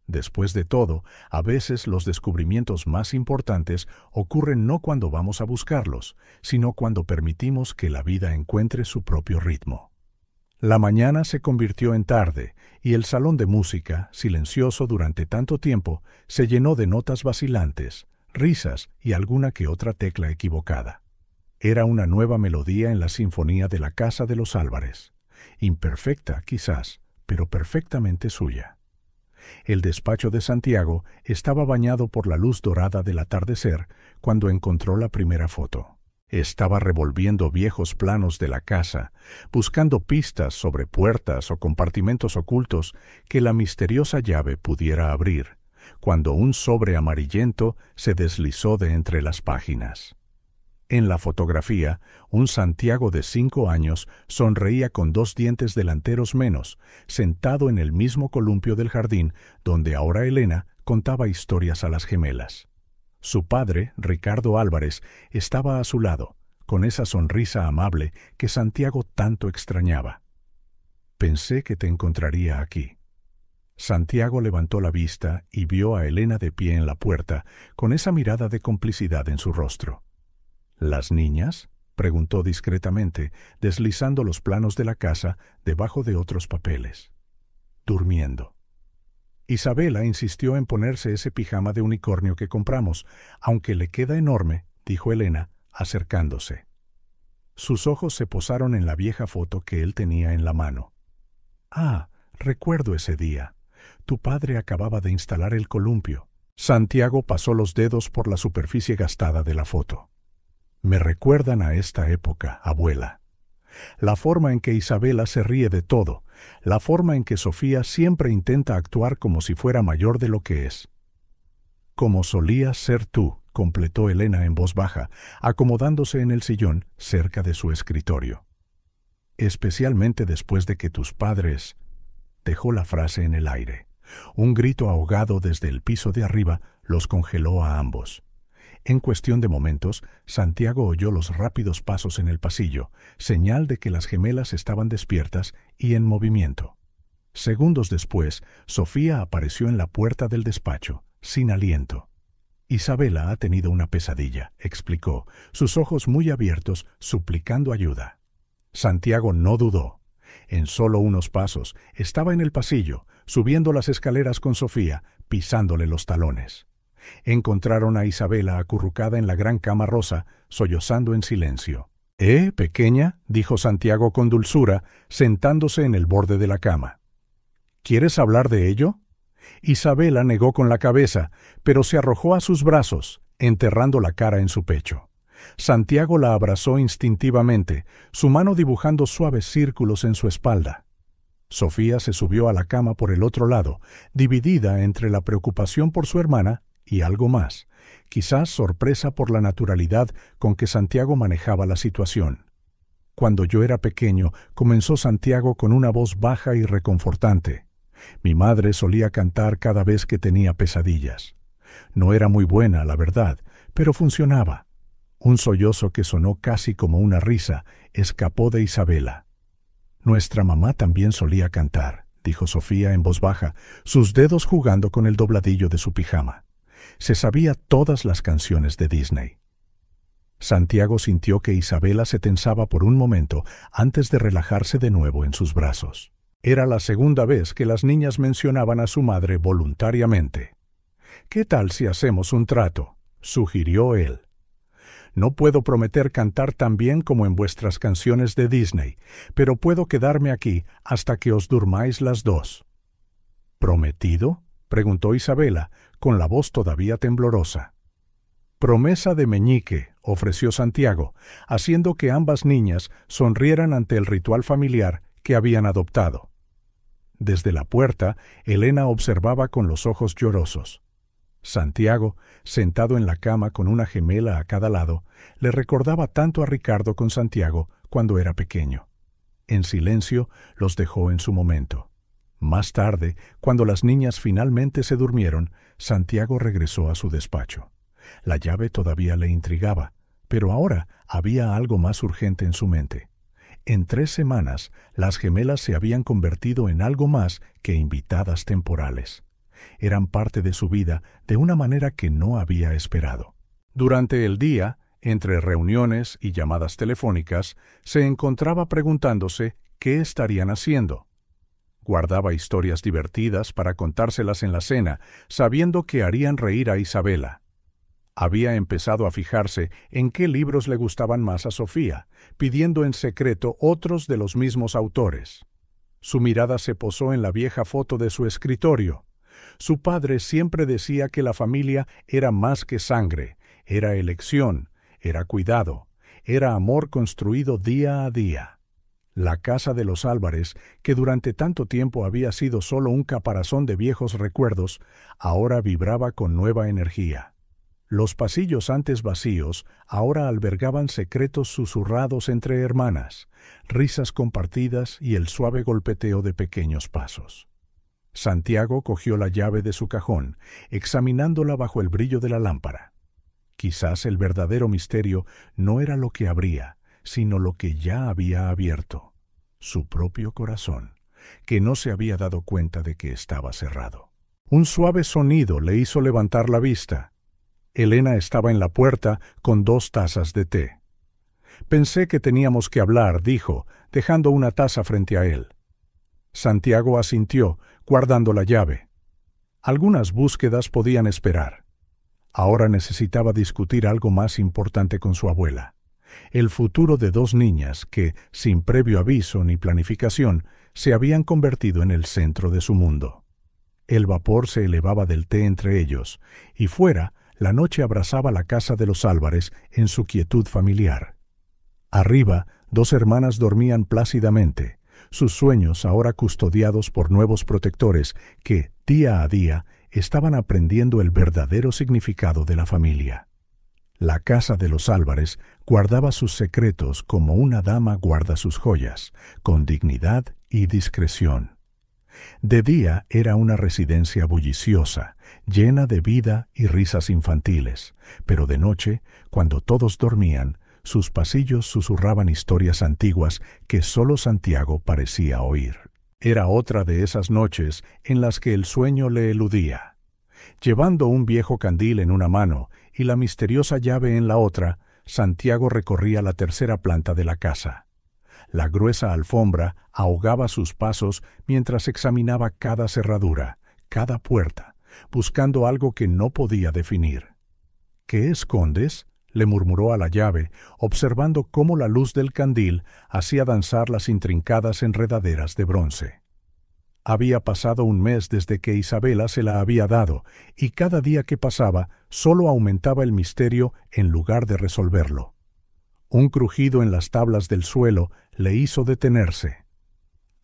Después de todo, a veces los descubrimientos más importantes ocurren no cuando vamos a buscarlos, sino cuando permitimos que la vida encuentre su propio ritmo. La mañana se convirtió en tarde, y el salón de música, silencioso durante tanto tiempo, se llenó de notas vacilantes, risas y alguna que otra tecla equivocada. Era una nueva melodía en la sinfonía de la casa de los Álvarez, imperfecta quizás, pero perfectamente suya. El despacho de Santiago estaba bañado por la luz dorada del atardecer cuando encontró la primera foto. Estaba revolviendo viejos planos de la casa, buscando pistas sobre puertas o compartimentos ocultos que la misteriosa llave pudiera abrir, cuando un sobre amarillento se deslizó de entre las páginas. En la fotografía, un Santiago de 5 años sonreía con 2 dientes delanteros menos, sentado en el mismo columpio del jardín donde ahora Elena contaba historias a las gemelas. Su padre, Ricardo Álvarez, estaba a su lado, con esa sonrisa amable que Santiago tanto extrañaba. «Pensé que te encontraría aquí». Santiago levantó la vista y vio a Elena de pie en la puerta, con esa mirada de complicidad en su rostro. «¿Las niñas?», preguntó discretamente, deslizando los planos de la casa debajo de otros papeles. «Durmiendo». Isabela insistió en ponerse ese pijama de unicornio que compramos, aunque le queda enorme, dijo Elena, acercándose. Sus ojos se posaron en la vieja foto que él tenía en la mano. «Ah, recuerdo ese día. Tu padre acababa de instalar el columpio». Santiago pasó los dedos por la superficie gastada de la foto. «Me recuerdan a esta época, abuela. La forma en que Isabela se ríe de todo, la forma en que Sofía siempre intenta actuar como si fuera mayor de lo que es». «Como solías ser tú», completó Elena en voz baja, acomodándose en el sillón cerca de su escritorio. «Especialmente después de que tus padres...» Dejó la frase en el aire. Un grito ahogado desde el piso de arriba los congeló a ambos. En cuestión de momentos, Santiago oyó los rápidos pasos en el pasillo, señal de que las gemelas estaban despiertas y en movimiento. Segundos después, Sofía apareció en la puerta del despacho, sin aliento. «Isabela ha tenido una pesadilla», explicó, sus ojos muy abiertos, suplicando ayuda. Santiago no dudó. En solo unos pasos estaba en el pasillo, subiendo las escaleras con Sofía, pisándole los talones. Encontraron a Isabela acurrucada en la gran cama rosa, sollozando en silencio. Pequeña, dijo Santiago con dulzura, sentándose en el borde de la cama. ¿Quieres hablar de ello? Isabela negó con la cabeza, pero se arrojó a sus brazos, enterrando la cara en su pecho. Santiago la abrazó instintivamente, su mano dibujando suaves círculos en su espalda. Sofía se subió a la cama por el otro lado, dividida entre la preocupación por su hermana y algo más, quizás sorpresa por la naturalidad con que Santiago manejaba la situación. Cuando yo era pequeño, comenzó Santiago con una voz baja y reconfortante. Mi madre solía cantar cada vez que tenía pesadillas. No era muy buena, la verdad, pero funcionaba. Un sollozo que sonó casi como una risa escapó de Isabela. Nuestra mamá también solía cantar, dijo Sofía en voz baja, sus dedos jugando con el dobladillo de su pijama. Se sabía todas las canciones de Disney. Santiago sintió que Isabela se tensaba por un momento antes de relajarse de nuevo en sus brazos. Era la segunda vez que las niñas mencionaban a su madre voluntariamente. «¿Qué tal si hacemos un trato?», sugirió él. «No puedo prometer cantar tan bien como en vuestras canciones de Disney, pero puedo quedarme aquí hasta que os durmáis las dos». «¿Prometido?», preguntó Isabela, con la voz todavía temblorosa. «Promesa de meñique», ofreció Santiago, haciendo que ambas niñas sonrieran ante el ritual familiar que habían adoptado. Desde la puerta, Elena observaba con los ojos llorosos. Santiago, sentado en la cama con una gemela a cada lado, le recordaba tanto a Ricardo con Santiago cuando era pequeño. En silencio los dejó en su momento. Más tarde, cuando las niñas finalmente se durmieron, Santiago regresó a su despacho. La llave todavía le intrigaba, pero ahora había algo más urgente en su mente. En 3 semanas, las gemelas se habían convertido en algo más que invitadas temporales. Eran parte de su vida de una manera que no había esperado. Durante el día, entre reuniones y llamadas telefónicas, se encontraba preguntándose qué estarían haciendo. Guardaba historias divertidas para contárselas en la cena, sabiendo que harían reír a Isabela. Había empezado a fijarse en qué libros le gustaban más a Sofía, pidiendo en secreto otros de los mismos autores. Su mirada se posó en la vieja foto de su escritorio. Su padre siempre decía que la familia era más que sangre, era elección, era cuidado, era amor construido día a día. La casa de los Álvarez, que durante tanto tiempo había sido solo un caparazón de viejos recuerdos, ahora vibraba con nueva energía. Los pasillos antes vacíos ahora albergaban secretos susurrados entre hermanas, risas compartidas y el suave golpeteo de pequeños pasos. Santiago cogió la llave de su cajón, examinándola bajo el brillo de la lámpara. Quizás el verdadero misterio no era lo que abría, sino lo que ya había abierto, su propio corazón, que no se había dado cuenta de que estaba cerrado. Un suave sonido le hizo levantar la vista. Elena estaba en la puerta con 2 tazas de té. «Pensé que teníamos que hablar», dijo, dejando una taza frente a él. Santiago asintió, guardando la llave. Algunas búsquedas podían esperar. Ahora necesitaba discutir algo más importante con su abuela. El futuro de 2 niñas que, sin previo aviso ni planificación, se habían convertido en el centro de su mundo. El vapor se elevaba del té entre ellos, y fuera, la noche abrazaba la casa de los Álvarez en su quietud familiar. Arriba, 2 hermanas dormían plácidamente, sus sueños ahora custodiados por nuevos protectores que, día a día, estaban aprendiendo el verdadero significado de la familia. La casa de los Álvarez guardaba sus secretos como una dama guarda sus joyas, con dignidad y discreción. De día era una residencia bulliciosa, llena de vida y risas infantiles, pero de noche, cuando todos dormían, sus pasillos susurraban historias antiguas que solo Santiago parecía oír. Era otra de esas noches en las que el sueño le eludía. Llevando un viejo candil en una mano y la misteriosa llave en la otra, Santiago recorría la 3ª planta de la casa. La gruesa alfombra ahogaba sus pasos mientras examinaba cada cerradura, cada puerta, buscando algo que no podía definir. —¿Qué escondes? —le murmuró a la llave, observando cómo la luz del candil hacía danzar las intrincadas enredaderas de bronce. Había pasado un mes desde que Isabela se la había dado, y cada día que pasaba solo aumentaba el misterio en lugar de resolverlo. Un crujido en las tablas del suelo le hizo detenerse.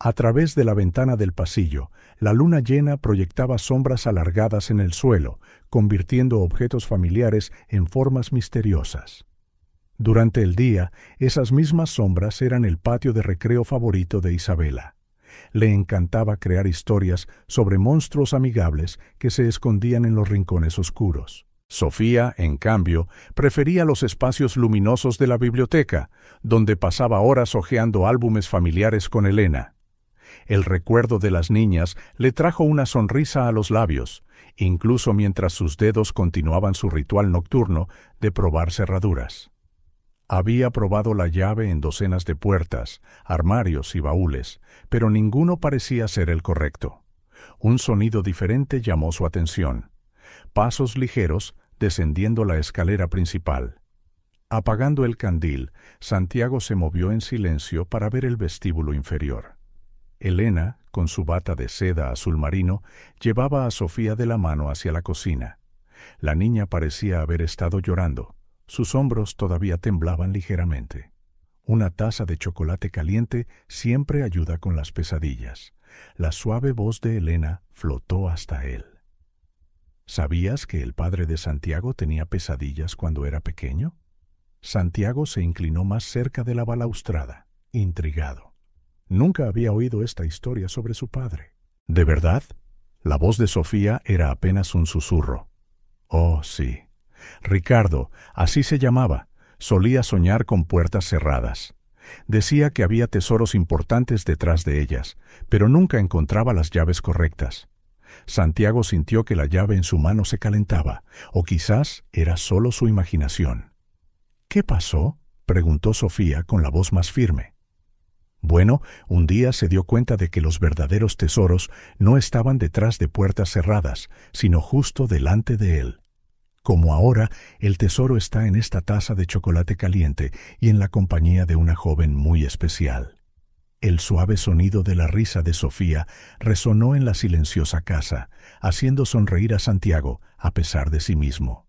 A través de la ventana del pasillo, la luna llena proyectaba sombras alargadas en el suelo, convirtiendo objetos familiares en formas misteriosas. Durante el día, esas mismas sombras eran el patio de recreo favorito de Isabela. Le encantaba crear historias sobre monstruos amigables que se escondían en los rincones oscuros. Sofía, en cambio, prefería los espacios luminosos de la biblioteca, donde pasaba horas hojeando álbumes familiares con Elena. El recuerdo de las niñas le trajo una sonrisa a los labios, incluso mientras sus dedos continuaban su ritual nocturno de probar cerraduras. Había probado la llave en docenas de puertas, armarios y baúles, pero ninguno parecía ser el correcto. Un sonido diferente llamó su atención. Pasos ligeros descendiendo la escalera principal. Apagando el candil, Santiago se movió en silencio para ver el vestíbulo inferior. Elena, con su bata de seda azul marino, llevaba a Sofía de la mano hacia la cocina. La niña parecía haber estado llorando. Sus hombros todavía temblaban ligeramente. Una taza de chocolate caliente siempre ayuda con las pesadillas. La suave voz de Elena flotó hasta él. ¿Sabías que el padre de Santiago tenía pesadillas cuando era pequeño? Santiago se inclinó más cerca de la balaustrada, intrigado. Nunca había oído esta historia sobre su padre. ¿De verdad? La voz de Sofía era apenas un susurro. Oh, sí. Ricardo, así se llamaba, solía soñar con puertas cerradas. Decía que había tesoros importantes detrás de ellas, pero nunca encontraba las llaves correctas. Santiago sintió que la llave en su mano se calentaba, o quizás era solo su imaginación. —¿Qué pasó? —preguntó Sofía con la voz más firme. Bueno, un día se dio cuenta de que los verdaderos tesoros no estaban detrás de puertas cerradas, sino justo delante de él. Como ahora, el tesoro está en esta taza de chocolate caliente y en la compañía de una joven muy especial. El suave sonido de la risa de Sofía resonó en la silenciosa casa, haciendo sonreír a Santiago a pesar de sí mismo.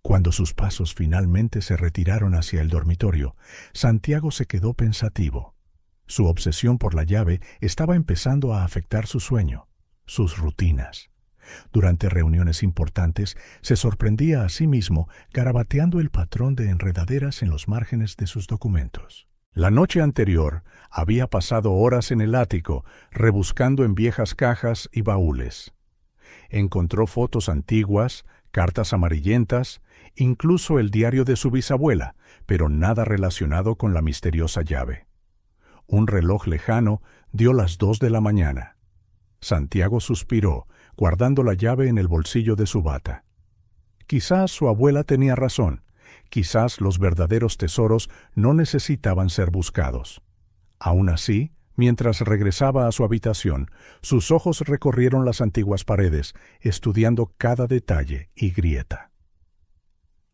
Cuando sus pasos finalmente se retiraron hacia el dormitorio, Santiago se quedó pensativo. Su obsesión por la llave estaba empezando a afectar su sueño, sus rutinas. Durante reuniones importantes, se sorprendía a sí mismo garabateando el patrón de enredaderas en los márgenes de sus documentos. La noche anterior había pasado horas en el ático, rebuscando en viejas cajas y baúles. Encontró fotos antiguas, cartas amarillentas, incluso el diario de su bisabuela, pero nada relacionado con la misteriosa llave. Un reloj lejano dio las 2 de la mañana. Santiago suspiró, guardando la llave en el bolsillo de su bata. Quizás su abuela tenía razón. Quizás los verdaderos tesoros no necesitaban ser buscados. Aún así, mientras regresaba a su habitación, sus ojos recorrieron las antiguas paredes, estudiando cada detalle y grieta.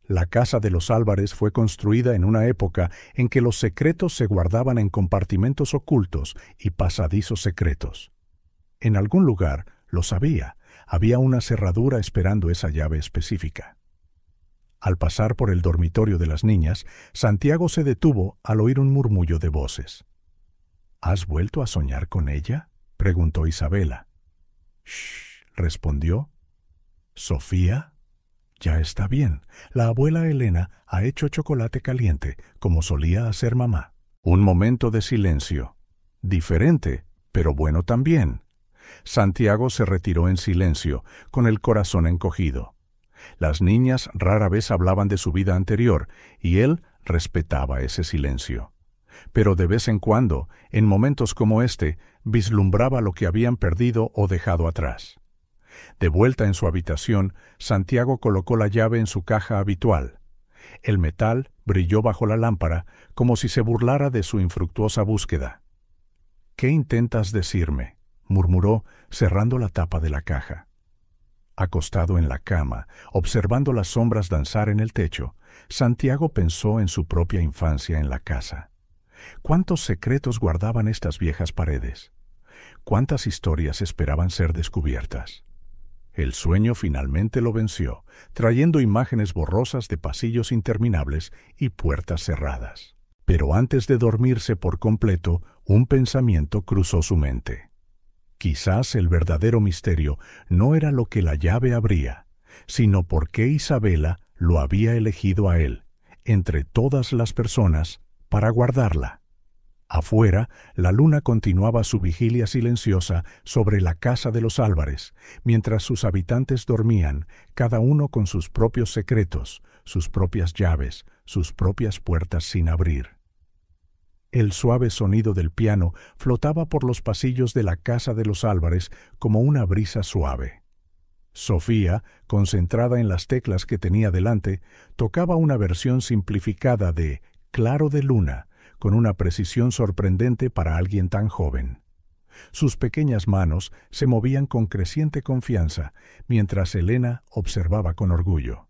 La casa de los Álvarez fue construida en una época en que los secretos se guardaban en compartimentos ocultos y pasadizos secretos. En algún lugar, lo sabía, había una cerradura esperando esa llave específica. Al pasar por el dormitorio de las niñas, Santiago se detuvo al oír un murmullo de voces. —¿Has vuelto a soñar con ella? —preguntó Isabela. —Shh —respondió. —¿Sofía? Ya está bien. La abuela Elena ha hecho chocolate caliente, como solía hacer mamá. Un momento de silencio. Diferente, pero bueno también. Santiago se retiró en silencio, con el corazón encogido. Las niñas rara vez hablaban de su vida anterior, y él respetaba ese silencio. Pero de vez en cuando, en momentos como este, vislumbraba lo que habían perdido o dejado atrás. De vuelta en su habitación, Santiago colocó la llave en su caja habitual. El metal brilló bajo la lámpara como si se burlara de su infructuosa búsqueda. «¿Qué intentas decirme?», murmuró, cerrando la tapa de la caja. Acostado en la cama, observando las sombras danzar en el techo, Santiago pensó en su propia infancia en la casa. ¿Cuántos secretos guardaban estas viejas paredes? ¿Cuántas historias esperaban ser descubiertas? El sueño finalmente lo venció, trayendo imágenes borrosas de pasillos interminables y puertas cerradas. Pero antes de dormirse por completo, un pensamiento cruzó su mente. Quizás el verdadero misterio no era lo que la llave abría, sino por qué Isabela lo había elegido a él, entre todas las personas, para guardarla. Afuera, la luna continuaba su vigilia silenciosa sobre la casa de los Álvarez, mientras sus habitantes dormían, cada uno con sus propios secretos, sus propias llaves, sus propias puertas sin abrir. El suave sonido del piano flotaba por los pasillos de la casa de los Álvarez como una brisa suave. Sofía, concentrada en las teclas que tenía delante, tocaba una versión simplificada de Claro de Luna, con una precisión sorprendente para alguien tan joven. Sus pequeñas manos se movían con creciente confianza, mientras Elena observaba con orgullo.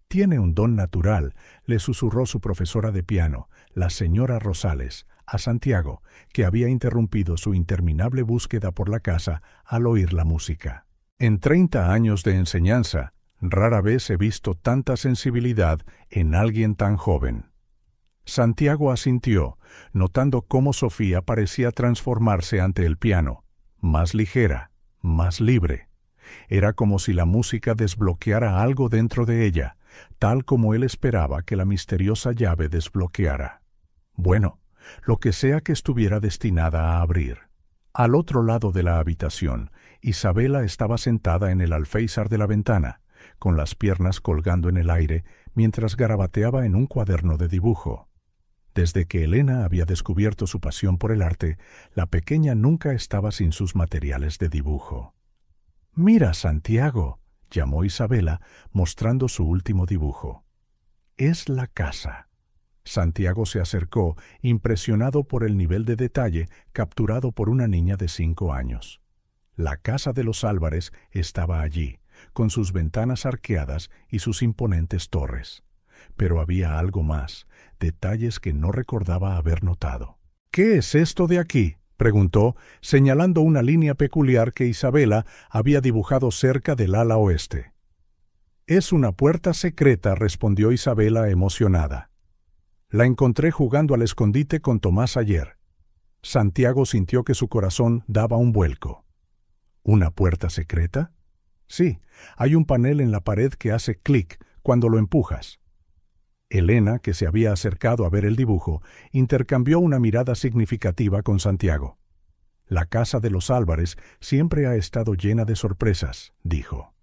«Tiene un don natural», le susurró su profesora de piano, la señora Rosales, a Santiago, que había interrumpido su interminable búsqueda por la casa al oír la música. «En 30 años de enseñanza, rara vez he visto tanta sensibilidad en alguien tan joven». Santiago asintió, notando cómo Sofía parecía transformarse ante el piano, más ligera, más libre. Era como si la música desbloqueara algo dentro de ella, tal como él esperaba que la misteriosa llave desbloqueara. Bueno, lo que sea que estuviera destinada a abrir. Al otro lado de la habitación, Isabela estaba sentada en el alféizar de la ventana, con las piernas colgando en el aire, mientras garabateaba en un cuaderno de dibujo. Desde que Elena había descubierto su pasión por el arte, la pequeña nunca estaba sin sus materiales de dibujo. «Mira, Santiago», llamó Isabela, mostrando su último dibujo. «Es la casa». Santiago se acercó, impresionado por el nivel de detalle capturado por una niña de 5 años. La casa de los Álvarez estaba allí, con sus ventanas arqueadas y sus imponentes torres. Pero había algo más, detalles que no recordaba haber notado. «¿Qué es esto de aquí?», preguntó, señalando una línea peculiar que Isabela había dibujado cerca del ala oeste. «Es una puerta secreta», respondió Isabela emocionada. «La encontré jugando al escondite con Tomás ayer». Santiago sintió que su corazón daba un vuelco. «¿Una puerta secreta?» «Sí, hay un panel en la pared que hace clic cuando lo empujas». Elena, que se había acercado a ver el dibujo, intercambió una mirada significativa con Santiago. «La casa de los Álvarez siempre ha estado llena de sorpresas», dijo.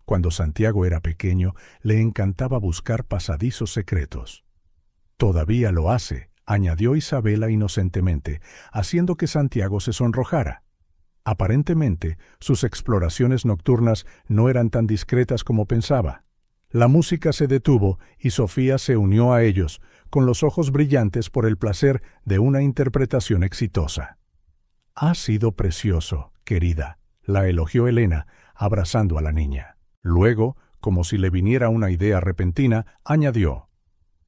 Cuando Santiago era pequeño, le encantaba buscar pasadizos secretos. «Todavía lo hace», añadió Isabela inocentemente, haciendo que Santiago se sonrojara. Aparentemente, sus exploraciones nocturnas no eran tan discretas como pensaba. La música se detuvo y Sofía se unió a ellos, con los ojos brillantes por el placer de una interpretación exitosa. «Ha sido precioso, querida», la elogió Elena, abrazando a la niña. Luego, como si le viniera una idea repentina, añadió: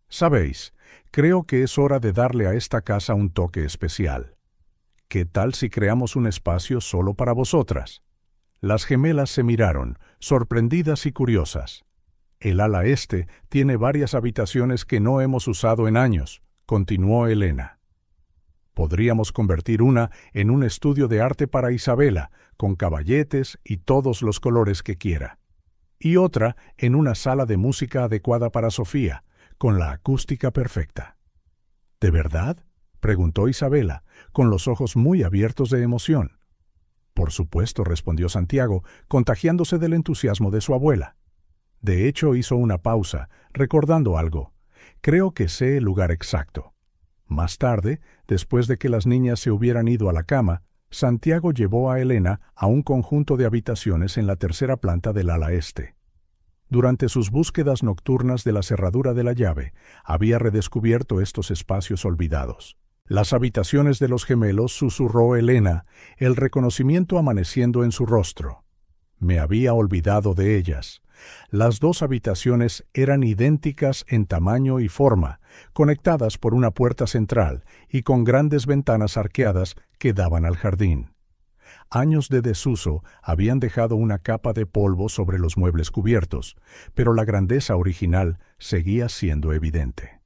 «Sabéis, creo que es hora de darle a esta casa un toque especial. ¿Qué tal si creamos un espacio solo para vosotras?» Las gemelas se miraron, sorprendidas y curiosas. «El ala este tiene varias habitaciones que no hemos usado en años», continuó Elena. «Podríamos convertir una en un estudio de arte para Isabela, con caballetes y todos los colores que quiera. Y otra en una sala de música adecuada para Sofía, con la acústica perfecta». «¿De verdad?», preguntó Isabela, con los ojos muy abiertos de emoción. «Por supuesto», respondió Santiago, contagiándose del entusiasmo de su abuela. De hecho, hizo una pausa, recordando algo. «Creo que sé el lugar exacto». Más tarde, después de que las niñas se hubieran ido a la cama, Santiago llevó a Elena a un conjunto de habitaciones en la tercera planta del ala este. Durante sus búsquedas nocturnas de la cerradura de la llave, había redescubierto estos espacios olvidados. Las habitaciones de los gemelos, susurró Elena, el reconocimiento amaneciendo en su rostro. Me había olvidado de ellas. Las dos habitaciones eran idénticas en tamaño y forma, conectadas por una puerta central y con grandes ventanas arqueadas que daban al jardín. Años de desuso habían dejado una capa de polvo sobre los muebles cubiertos, pero la grandeza original seguía siendo evidente.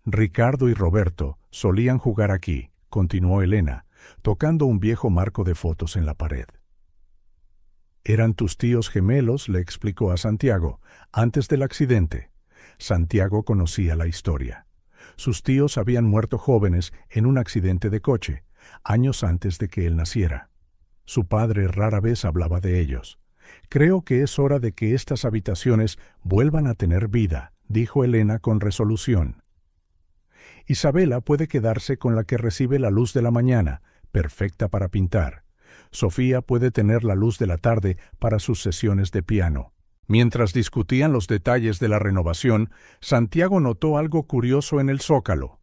Ricardo y Roberto solían jugar aquí, continuó Elena, tocando un viejo marco de fotos en la pared. Eran tus tíos gemelos, le explicó a Santiago, antes del accidente. Santiago conocía la historia. Sus tíos habían muerto jóvenes en un accidente de coche, años antes de que él naciera. Su padre rara vez hablaba de ellos. Creo que es hora de que estas habitaciones vuelvan a tener vida, dijo Elena con resolución. Isabela puede quedarse con la que recibe la luz de la mañana, perfecta para pintar. Sofía puede tener la luz de la tarde para sus sesiones de piano. Mientras discutían los detalles de la renovación, Santiago notó algo curioso en el zócalo.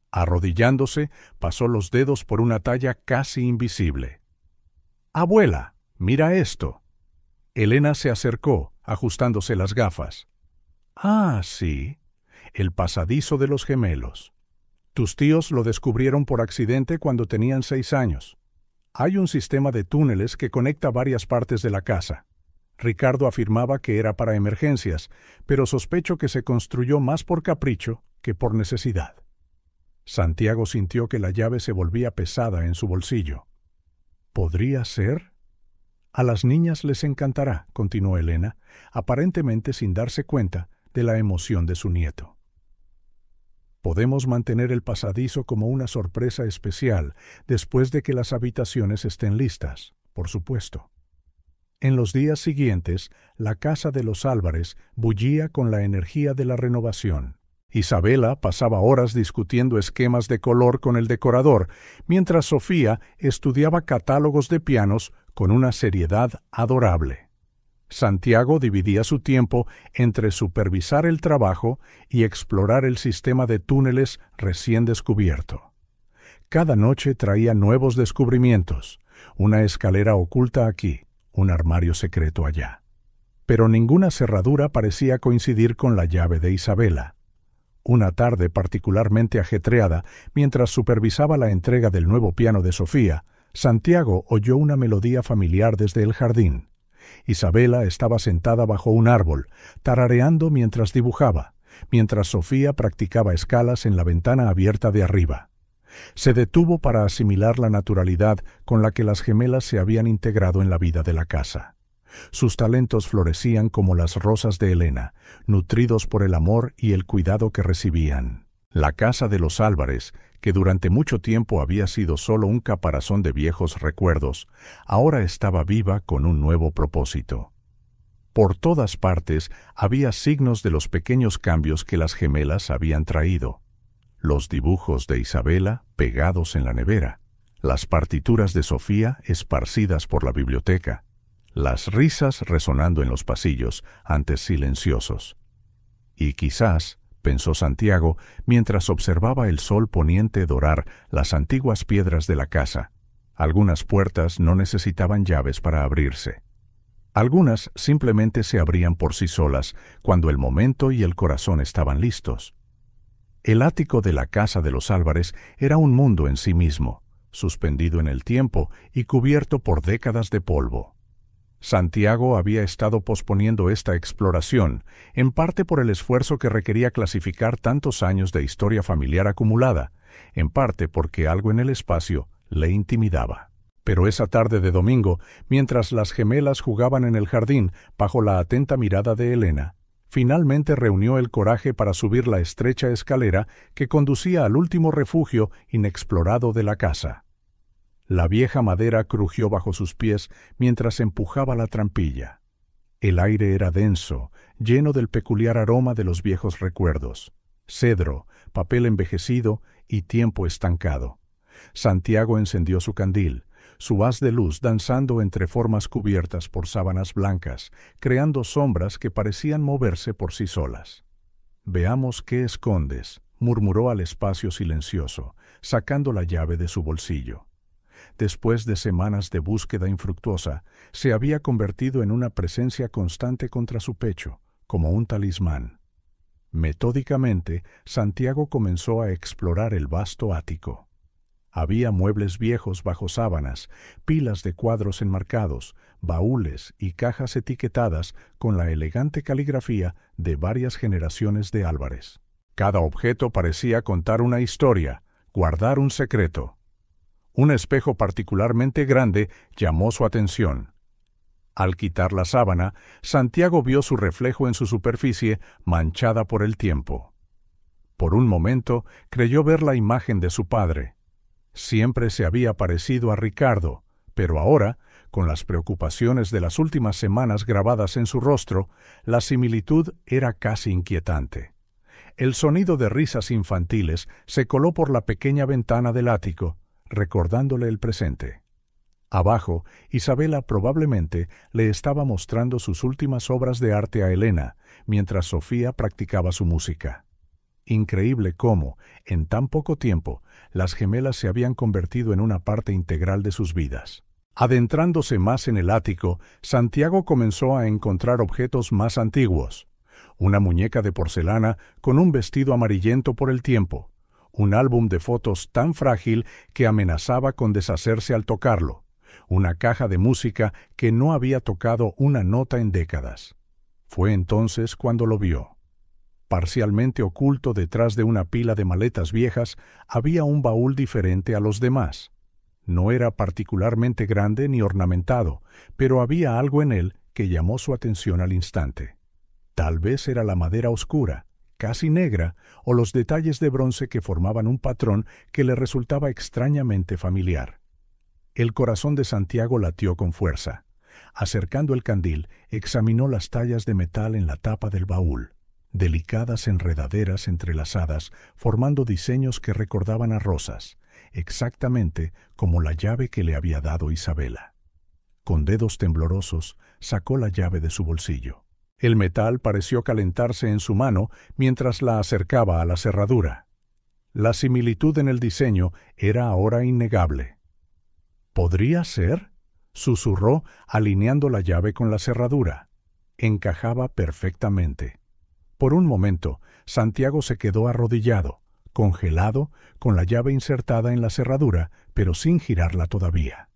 Arrodillándose, pasó los dedos por una talla casi invisible. «Abuela, mira esto». Elena se acercó, ajustándose las gafas. «Ah, sí, el pasadizo de los gemelos. Tus tíos lo descubrieron por accidente cuando tenían 6 años. Hay un sistema de túneles que conecta varias partes de la casa. Ricardo afirmaba que era para emergencias, pero sospecho que se construyó más por capricho que por necesidad». Santiago sintió que la llave se volvía pesada en su bolsillo. ¿Podría ser? A las niñas les encantará, continuó Elena, aparentemente sin darse cuenta de la emoción de su nieto. Podemos mantener el pasadizo como una sorpresa especial después de que las habitaciones estén listas, por supuesto. En los días siguientes, la casa de los Álvarez bullía con la energía de la renovación. Isabela pasaba horas discutiendo esquemas de color con el decorador, mientras Sofía estudiaba catálogos de pianos con una seriedad adorable. Santiago dividía su tiempo entre supervisar el trabajo y explorar el sistema de túneles recién descubierto. Cada noche traía nuevos descubrimientos, una escalera oculta aquí, un armario secreto allá. Pero ninguna cerradura parecía coincidir con la llave de Isabela. Una tarde particularmente ajetreada, mientras supervisaba la entrega del nuevo piano de Sofía, Santiago oyó una melodía familiar desde el jardín. Isabela estaba sentada bajo un árbol, tarareando mientras dibujaba, mientras Sofía practicaba escalas en la ventana abierta de arriba. Se detuvo para asimilar la naturalidad con la que las gemelas se habían integrado en la vida de la casa. Sus talentos florecían como las rosas de Elena, nutridos por el amor y el cuidado que recibían. La casa de los Álvarez, que durante mucho tiempo había sido solo un caparazón de viejos recuerdos, ahora estaba viva con un nuevo propósito. Por todas partes había signos de los pequeños cambios que las gemelas habían traído. Los dibujos de Isabela pegados en la nevera, las partituras de Sofía esparcidas por la biblioteca, las risas resonando en los pasillos, antes silenciosos. Y quizás, pensó Santiago, mientras observaba el sol poniente dorar las antiguas piedras de la casa, algunas puertas no necesitaban llaves para abrirse. Algunas simplemente se abrían por sí solas cuando el momento y el corazón estaban listos. El ático de la casa de los Álvarez era un mundo en sí mismo, suspendido en el tiempo y cubierto por décadas de polvo. Santiago había estado posponiendo esta exploración, en parte por el esfuerzo que requería clasificar tantos años de historia familiar acumulada, en parte porque algo en el espacio le intimidaba. Pero esa tarde de domingo, mientras las gemelas jugaban en el jardín bajo la atenta mirada de Elena, finalmente reunió el coraje para subir la estrecha escalera que conducía al último refugio inexplorado de la casa. La vieja madera crujió bajo sus pies mientras empujaba la trampilla. El aire era denso, lleno del peculiar aroma de los viejos recuerdos: cedro, papel envejecido y tiempo estancado. Santiago encendió su candil. su haz de luz danzando entre formas cubiertas por sábanas blancas, creando sombras que parecían moverse por sí solas. «Veamos qué escondes», murmuró al espacio silencioso, sacando la llave de su bolsillo. Después de semanas de búsqueda infructuosa, se había convertido en una presencia constante contra su pecho, como un talismán. Metódicamente, Santiago comenzó a explorar el vasto ático. Había muebles viejos bajo sábanas, pilas de cuadros enmarcados, baúles y cajas etiquetadas con la elegante caligrafía de varias generaciones de Álvarez. Cada objeto parecía contar una historia, guardar un secreto. Un espejo particularmente grande llamó su atención. Al quitar la sábana, Santiago vio su reflejo en su superficie manchada por el tiempo. Por un momento creyó ver la imagen de su padre. Siempre se había parecido a Ricardo, pero ahora, con las preocupaciones de las últimas semanas grabadas en su rostro, la similitud era casi inquietante. El sonido de risas infantiles se coló por la pequeña ventana del ático, recordándole el presente. Abajo, Isabela probablemente le estaba mostrando sus últimas obras de arte a Elena, mientras Sofía practicaba su música. Increíble cómo, en tan poco tiempo, las gemelas se habían convertido en una parte integral de sus vidas. Adentrándose más en el ático, Santiago comenzó a encontrar objetos más antiguos. Una muñeca de porcelana con un vestido amarillento por el tiempo, un álbum de fotos tan frágil que amenazaba con deshacerse al tocarlo, una caja de música que no había tocado una nota en décadas. Fue entonces cuando lo vio. Parcialmente oculto detrás de una pila de maletas viejas, había un baúl diferente a los demás. No era particularmente grande ni ornamentado, pero había algo en él que llamó su atención al instante. Tal vez era la madera oscura, casi negra, o los detalles de bronce que formaban un patrón que le resultaba extrañamente familiar. El corazón de Santiago latió con fuerza. Acercando el candil, examinó las tallas de metal en la tapa del baúl. Delicadas enredaderas entrelazadas, formando diseños que recordaban a rosas, exactamente como la llave que le había dado Isabela. Con dedos temblorosos, sacó la llave de su bolsillo. El metal pareció calentarse en su mano mientras la acercaba a la cerradura. La similitud en el diseño era ahora innegable. ¿Podría ser?, susurró, alineando la llave con la cerradura. Encajaba perfectamente. Por un momento, Santiago se quedó arrodillado, congelado, con la llave insertada en la cerradura, pero sin girarla todavía.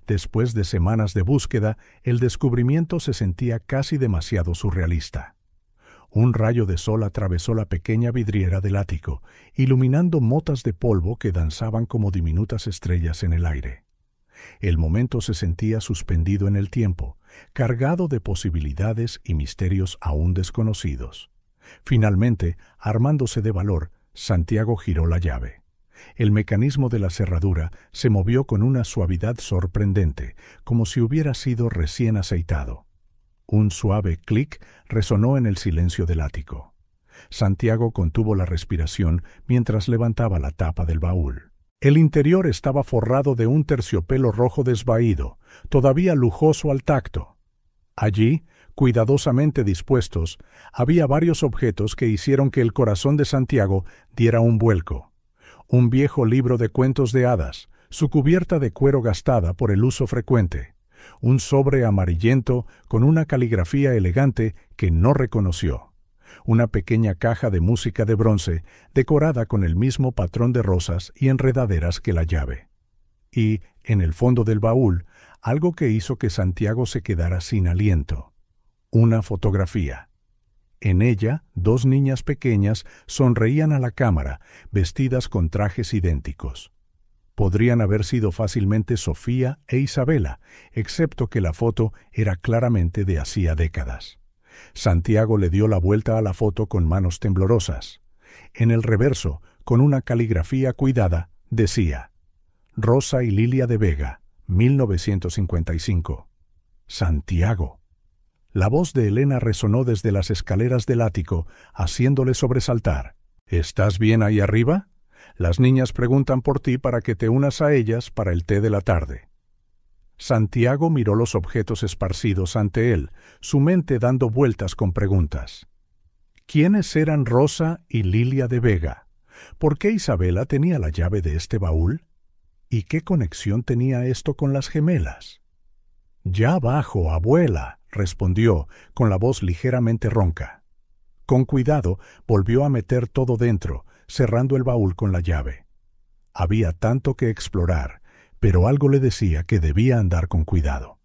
Después de semanas de búsqueda, el descubrimiento se sentía casi demasiado surrealista. Un rayo de sol atravesó la pequeña vidriera del ático, iluminando motas de polvo que danzaban como diminutas estrellas en el aire. El momento se sentía suspendido en el tiempo, cargado de posibilidades y misterios aún desconocidos. Finalmente, armándose de valor, Santiago giró la llave. El mecanismo de la cerradura se movió con una suavidad sorprendente, como si hubiera sido recién aceitado. Un suave clic resonó en el silencio del ático. Santiago contuvo la respiración mientras levantaba la tapa del baúl. El interior estaba forrado de un terciopelo rojo desvaído, todavía lujoso al tacto. Allí, cuidadosamente dispuestos, había varios objetos que hicieron que el corazón de Santiago diera un vuelco. Un viejo libro de cuentos de hadas, su cubierta de cuero gastada por el uso frecuente, un sobre amarillento con una caligrafía elegante que no reconoció, una pequeña caja de música de bronce decorada con el mismo patrón de rosas y enredaderas que la llave. Y, en el fondo del baúl, algo que hizo que Santiago se quedara sin aliento. Una fotografía. En ella, dos niñas pequeñas sonreían a la cámara, vestidas con trajes idénticos. Podrían haber sido fácilmente Sofía e Isabela, excepto que la foto era claramente de hacía décadas. Santiago le dio la vuelta a la foto con manos temblorosas. En el reverso, con una caligrafía cuidada, decía: Rosa y Lilia de Vega, 1955. Santiago. La voz de Elena resonó desde las escaleras del ático, haciéndole sobresaltar. ¿Estás bien ahí arriba? Las niñas preguntan por ti para que te unas a ellas para el té de la tarde. Santiago miró los objetos esparcidos ante él, su mente dando vueltas con preguntas. ¿Quiénes eran Rosa y Lilia de Vega? ¿Por qué Isabela tenía la llave de este baúl? ¿Y qué conexión tenía esto con las gemelas? «Ya bajo, abuela», respondió, con la voz ligeramente ronca. Con cuidado, volvió a meter todo dentro, cerrando el baúl con la llave. Había tanto que explorar, pero algo le decía que debía andar con cuidado.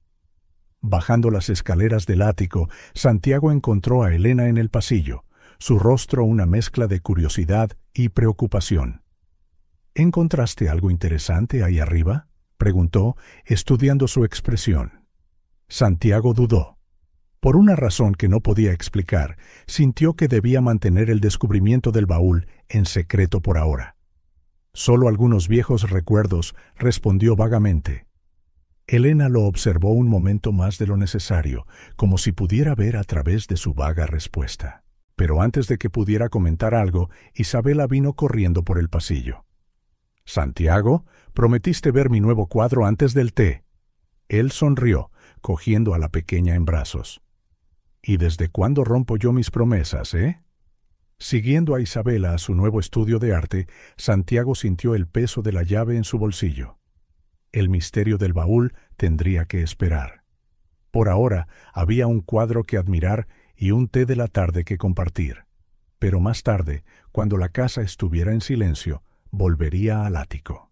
Bajando las escaleras del ático, Santiago encontró a Elena en el pasillo, su rostro una mezcla de curiosidad y preocupación. «¿Encontraste algo interesante ahí arriba?», preguntó, estudiando su expresión. Santiago dudó. Por una razón que no podía explicar, sintió que debía mantener el descubrimiento del baúl en secreto por ahora. «Solo algunos viejos recuerdos», respondió vagamente. Elena lo observó un momento más de lo necesario, como si pudiera ver a través de su vaga respuesta. Pero antes de que pudiera comentar algo, Isabela vino corriendo por el pasillo. «Santiago, prometiste ver mi nuevo cuadro antes del té». Él sonrió, cogiendo a la pequeña en brazos. «¿Y desde cuándo rompo yo mis promesas, eh?». Siguiendo a Isabela a su nuevo estudio de arte, Santiago sintió el peso de la llave en su bolsillo. El misterio del baúl tendría que esperar. Por ahora había un cuadro que admirar y un té de la tarde que compartir. Pero más tarde, cuando la casa estuviera en silencio, volvería al ático.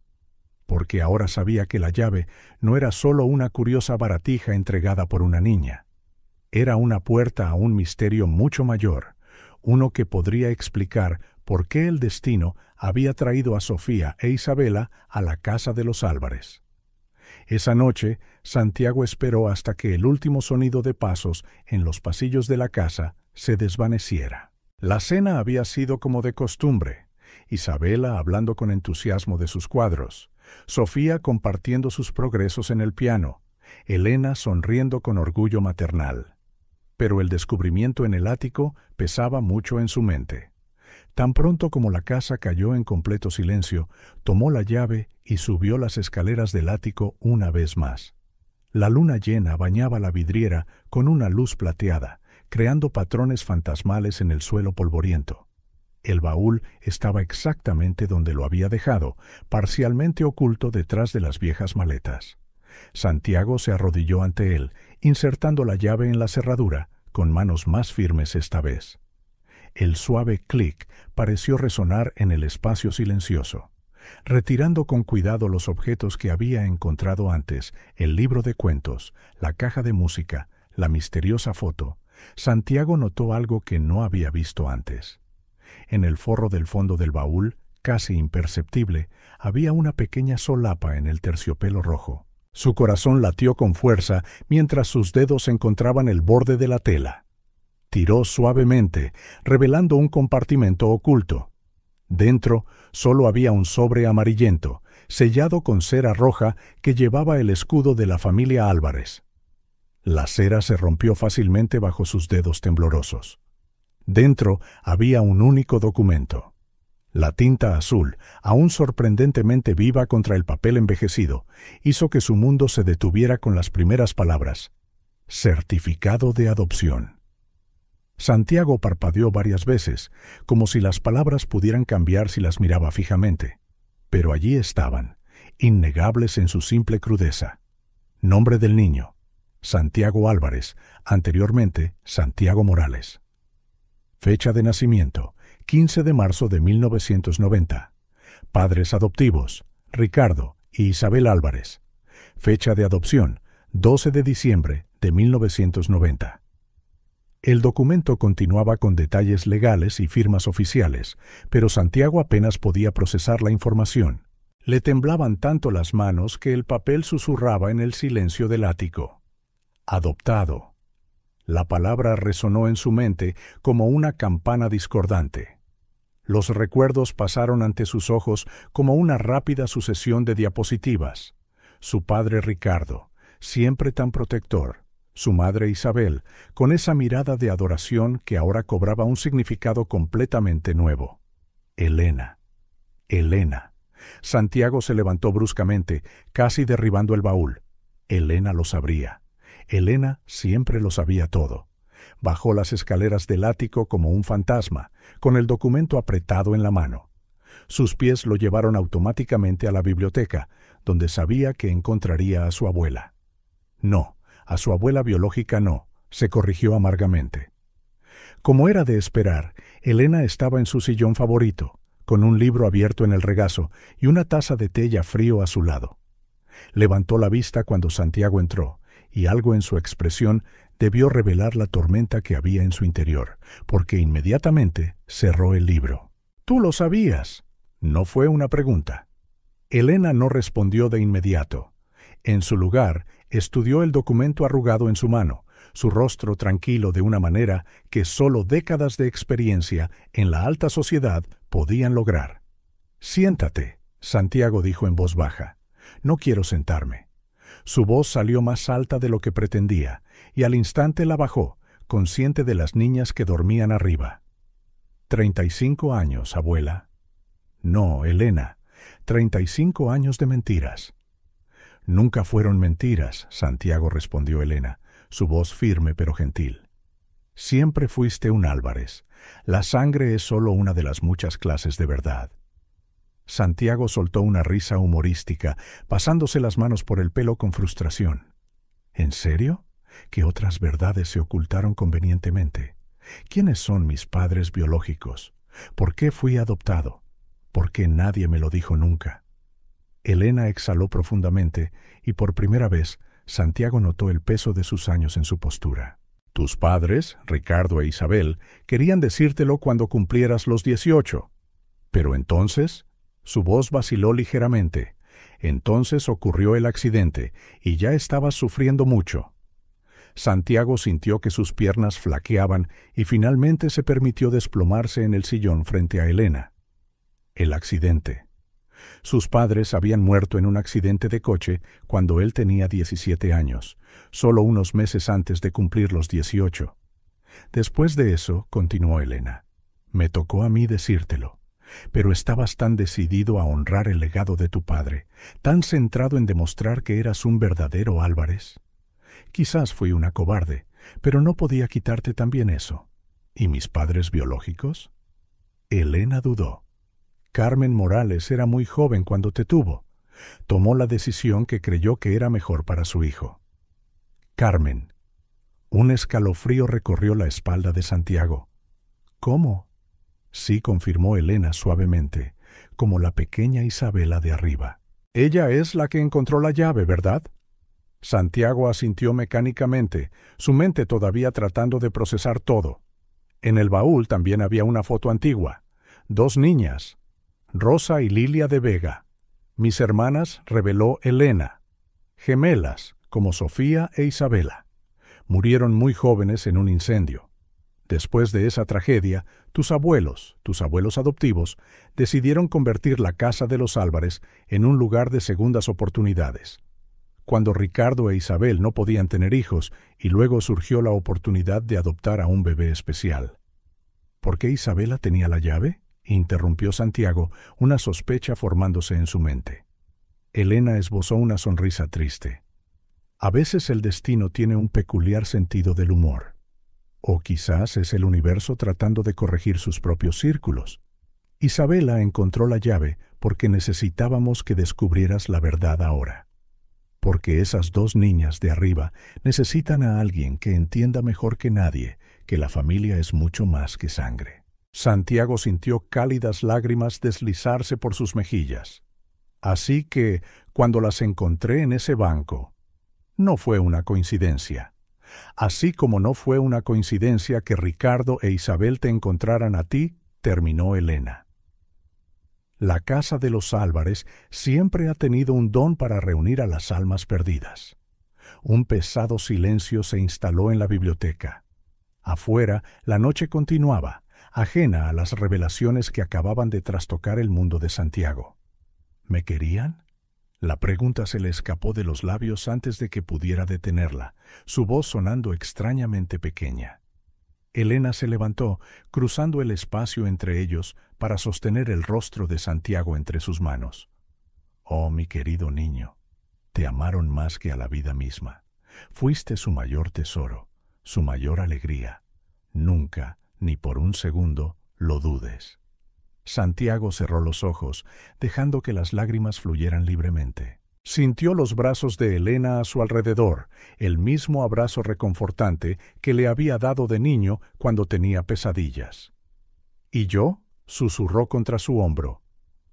Porque ahora sabía que la llave no era solo una curiosa baratija entregada por una niña. Era una puerta a un misterio mucho mayor, uno que podría explicar por qué el destino había traído a Sofía e Isabela a la casa de los Álvarez. Esa noche, Santiago esperó hasta que el último sonido de pasos en los pasillos de la casa se desvaneciera. La cena había sido como de costumbre, Isabela hablando con entusiasmo de sus cuadros, Sofía compartiendo sus progresos en el piano, Elena sonriendo con orgullo maternal. Pero el descubrimiento en el ático pesaba mucho en su mente. Tan pronto como la casa cayó en completo silencio, tomó la llave y subió las escaleras del ático una vez más. La luna llena bañaba la vidriera con una luz plateada, creando patrones fantasmales en el suelo polvoriento. El baúl estaba exactamente donde lo había dejado, parcialmente oculto detrás de las viejas maletas. Santiago se arrodilló ante él, insertando la llave en la cerradura, con manos más firmes esta vez. El suave clic pareció resonar en el espacio silencioso. Retirando con cuidado los objetos que había encontrado antes, el libro de cuentos, la caja de música, la misteriosa foto, Santiago notó algo que no había visto antes. En el forro del fondo del baúl, casi imperceptible, había una pequeña solapa en el terciopelo rojo. Su corazón latió con fuerza mientras sus dedos encontraban el borde de la tela. Tiró suavemente, revelando un compartimento oculto. Dentro solo había un sobre amarillento, sellado con cera roja que llevaba el escudo de la familia Álvarez. La cera se rompió fácilmente bajo sus dedos temblorosos. Dentro había un único documento. La tinta azul, aún sorprendentemente viva contra el papel envejecido, hizo que su mundo se detuviera con las primeras palabras: «Certificado de adopción». Santiago parpadeó varias veces, como si las palabras pudieran cambiar si las miraba fijamente. Pero allí estaban, innegables en su simple crudeza. Nombre del niño: Santiago Álvarez, anteriormente Santiago Morales. Fecha de nacimiento: 15 de marzo de 1990. Padres adoptivos: Ricardo y Isabel Álvarez. Fecha de adopción: 12 de diciembre de 1990. El documento continuaba con detalles legales y firmas oficiales, pero Santiago apenas podía procesar la información. Le temblaban tanto las manos que el papel susurraba en el silencio del ático. Adoptado. La palabra resonó en su mente como una campana discordante. Los recuerdos pasaron ante sus ojos como una rápida sucesión de diapositivas. Su padre Ricardo, siempre tan protector. Su madre Isabel, con esa mirada de adoración que ahora cobraba un significado completamente nuevo. Elena. Elena. Santiago se levantó bruscamente, casi derribando el baúl. Elena lo sabría. Elena siempre lo sabía todo. Bajó las escaleras del ático como un fantasma, con el documento apretado en la mano. Sus pies lo llevaron automáticamente a la biblioteca, donde sabía que encontraría a su abuela. No, a su abuela biológica no, se corrigió amargamente. Como era de esperar, Elena estaba en su sillón favorito, con un libro abierto en el regazo y una taza de té ya frío a su lado. Levantó la vista cuando Santiago entró, y algo en su expresión debió revelar la tormenta que había en su interior, porque inmediatamente cerró el libro. «¿Tú lo sabías?» No fue una pregunta. Elena no respondió de inmediato. En su lugar, estudió el documento arrugado en su mano, su rostro tranquilo de una manera que solo décadas de experiencia en la alta sociedad podían lograr. «Siéntate», Santiago dijo en voz baja. «No quiero sentarme». Su voz salió más alta de lo que pretendía, y al instante la bajó, consciente de las niñas que dormían arriba. 35 años, abuela. No, Elena, 35 años de mentiras. Nunca fueron mentiras, Santiago, respondió Elena, su voz firme pero gentil. Siempre fuiste un Álvarez. La sangre es solo una de las muchas clases de verdad. Santiago soltó una risa humorística, pasándose las manos por el pelo con frustración. ¿En serio? ¿Qué otras verdades se ocultaron convenientemente? ¿Quiénes son mis padres biológicos? ¿Por qué fui adoptado? ¿Por qué nadie me lo dijo nunca? Elena exhaló profundamente y por primera vez Santiago notó el peso de sus años en su postura. Tus padres, Ricardo e Isabel, querían decírtelo cuando cumplieras los 18. Pero entonces, su voz vaciló ligeramente. Entonces ocurrió el accidente y ya estabas sufriendo mucho. Santiago sintió que sus piernas flaqueaban y finalmente se permitió desplomarse en el sillón frente a Elena. El accidente. Sus padres habían muerto en un accidente de coche cuando él tenía 17 años, solo unos meses antes de cumplir los 18. Después de eso, continuó Elena, me tocó a mí decírtelo, pero estabas tan decidido a honrar el legado de tu padre, tan centrado en demostrar que eras un verdadero Álvarez. Quizás fui una cobarde, pero no podía quitarte también eso. ¿Y mis padres biológicos? Elena dudó. Carmen Morales era muy joven cuando te tuvo. Tomó la decisión que creyó que era mejor para su hijo. Carmen. Un escalofrío recorrió la espalda de Santiago. ¿Cómo? Sí, confirmó Elena suavemente, como la pequeña Isabela de arriba. Ella es la que encontró la llave, ¿verdad? Santiago asintió mecánicamente, su mente todavía tratando de procesar todo. En el baúl también había una foto antigua. 2 niñas. Rosa y Lilia de Vega. Mis hermanas, reveló Elena. Gemelas, como Sofía e Isabela. Murieron muy jóvenes en un incendio. Después de esa tragedia, tus abuelos adoptivos, decidieron convertir la casa de los Álvarez en un lugar de segundas oportunidades. Cuando Ricardo e Isabel no podían tener hijos y luego surgió la oportunidad de adoptar a un bebé especial. ¿Por qué Isabela tenía la llave? Interrumpió Santiago, una sospecha formándose en su mente. Elena esbozó una sonrisa triste. A veces el destino tiene un peculiar sentido del humor. O quizás es el universo tratando de corregir sus propios círculos. Isabela encontró la llave porque necesitábamos que descubrieras la verdad ahora. Porque esas 2 niñas de arriba necesitan a alguien que entienda mejor que nadie que la familia es mucho más que sangre. Santiago sintió cálidas lágrimas deslizarse por sus mejillas. Así que, cuando las encontré en ese banco, no fue una coincidencia. Así como no fue una coincidencia que Ricardo e Isabel te encontraran a ti, terminó Elena. La casa de los Álvarez siempre ha tenido un don para reunir a las almas perdidas. Un pesado silencio se instaló en la biblioteca. Afuera, la noche continuaba, ajena a las revelaciones que acababan de trastocar el mundo de Santiago. ¿Me querían? La pregunta se le escapó de los labios antes de que pudiera detenerla, su voz sonando extrañamente pequeña. Elena se levantó, cruzando el espacio entre ellos para sostener el rostro de Santiago entre sus manos. «Oh, mi querido niño, te amaron más que a la vida misma. Fuiste su mayor tesoro, su mayor alegría. Nunca, ni por un segundo, lo dudes. Santiago cerró los ojos, dejando que las lágrimas fluyeran libremente. Sintió los brazos de Elena a su alrededor, el mismo abrazo reconfortante que le había dado de niño cuando tenía pesadillas. ¿Y yo? Susurró contra su hombro.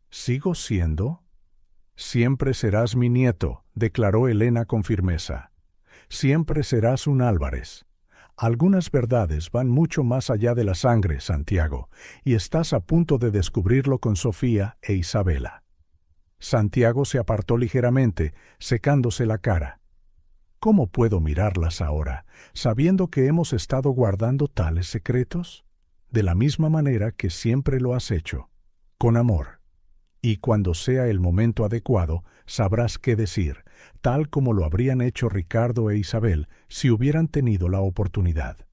¿Sigo siendo? Siempre serás mi nieto, declaró Elena con firmeza. Siempre serás un Álvarez. Algunas verdades van mucho más allá de la sangre, Santiago, y estás a punto de descubrirlo con Sofía e Isabela. Santiago se apartó ligeramente, secándose la cara. ¿Cómo puedo mirarlas ahora, sabiendo que hemos estado guardando tales secretos? De la misma manera que siempre lo has hecho, con amor. Y cuando sea el momento adecuado, sabrás qué decir, tal como lo habrían hecho Ricardo e Isabel si hubieran tenido la oportunidad.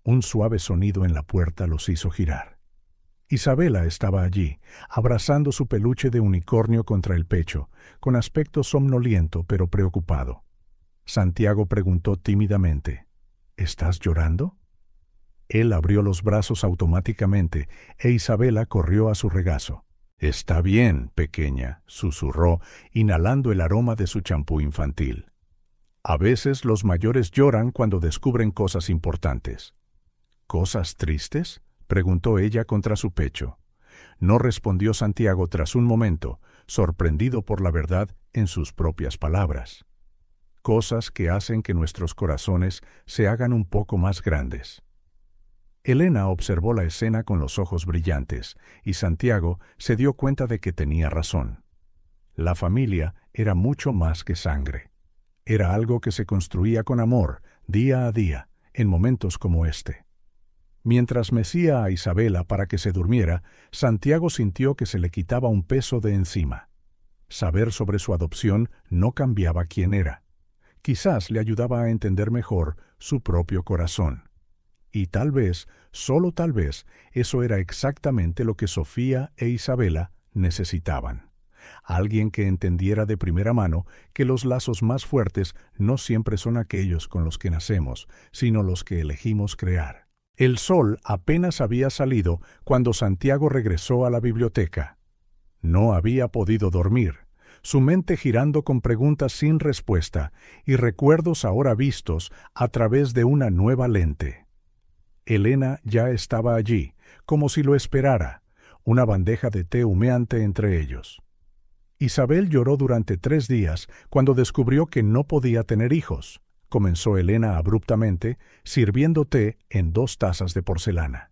Un suave sonido en la puerta los hizo girar. Isabela estaba allí, abrazando su peluche de unicornio contra el pecho, con aspecto somnoliento pero preocupado. Santiago preguntó tímidamente, ¿estás llorando? Él abrió los brazos automáticamente e Isabela corrió a su regazo. «Está bien, pequeña», susurró, inhalando el aroma de su champú infantil. A veces los mayores lloran cuando descubren cosas importantes. «¿Cosas tristes?», preguntó ella contra su pecho. No respondió Santiago tras un momento, sorprendido por la verdad en sus propias palabras. Cosas que hacen que nuestros corazones se hagan un poco más grandes. Elena observó la escena con los ojos brillantes, y Santiago se dio cuenta de que tenía razón. La familia era mucho más que sangre. Era algo que se construía con amor, día a día, en momentos como este. Mientras mecía a Isabela para que se durmiera, Santiago sintió que se le quitaba un peso de encima. Saber sobre su adopción no cambiaba quién era. Quizás le ayudaba a entender mejor su propio corazón. Y tal vez, solo tal vez, eso era exactamente lo que Sofía e Isabela necesitaban. Alguien que entendiera de primera mano que los lazos más fuertes no siempre son aquellos con los que nacemos, sino los que elegimos crear. El sol apenas había salido cuando Santiago regresó a la biblioteca. No había podido dormir, su mente girando con preguntas sin respuesta y recuerdos ahora vistos a través de una nueva lente. Elena ya estaba allí, como si lo esperara, una bandeja de té humeante entre ellos. Isabel lloró durante 3 días cuando descubrió que no podía tener hijos, comenzó Elena abruptamente, sirviendo té en 2 tazas de porcelana.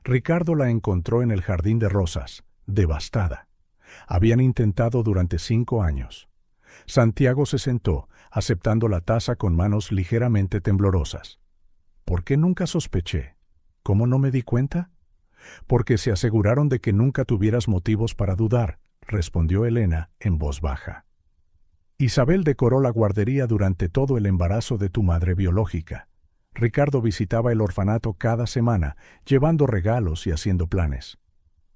Ricardo la encontró en el jardín de rosas, devastada. Habían intentado durante 5 años. Santiago se sentó, aceptando la taza con manos ligeramente temblorosas. ¿Por qué nunca sospeché? ¿Cómo no me di cuenta? Porque se aseguraron de que nunca tuvieras motivos para dudar, respondió Elena en voz baja. Isabel decoró la guardería durante todo el embarazo de tu madre biológica. Ricardo visitaba el orfanato cada semana, llevando regalos y haciendo planes.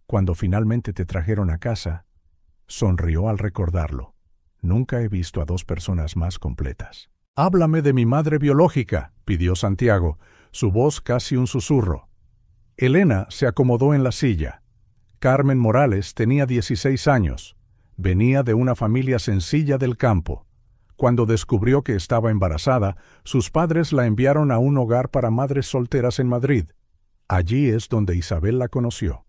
Cuando finalmente te trajeron a casa, sonrió al recordarlo. Nunca he visto a 2 personas más completas. «Háblame de mi madre biológica», pidió Santiago, su voz casi un susurro. Elena se acomodó en la silla. Carmen Morales tenía 16 años. Venía de una familia sencilla del campo. Cuando descubrió que estaba embarazada, sus padres la enviaron a un hogar para madres solteras en Madrid. Allí es donde Isabel la conoció.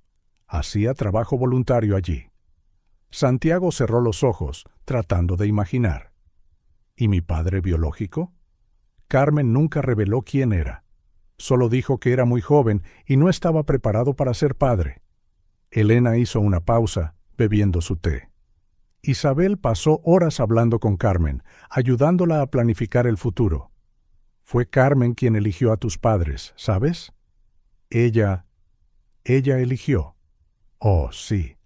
Hacía trabajo voluntario allí. Santiago cerró los ojos, tratando de imaginar. ¿Y mi padre biológico? Carmen nunca reveló quién era. Solo dijo que era muy joven y no estaba preparado para ser padre. Elena hizo una pausa, bebiendo su té. Isabel pasó horas hablando con Carmen, ayudándola a planificar el futuro. Fue Carmen quien eligió a tus padres, ¿sabes? Ella eligió. Oh, sí.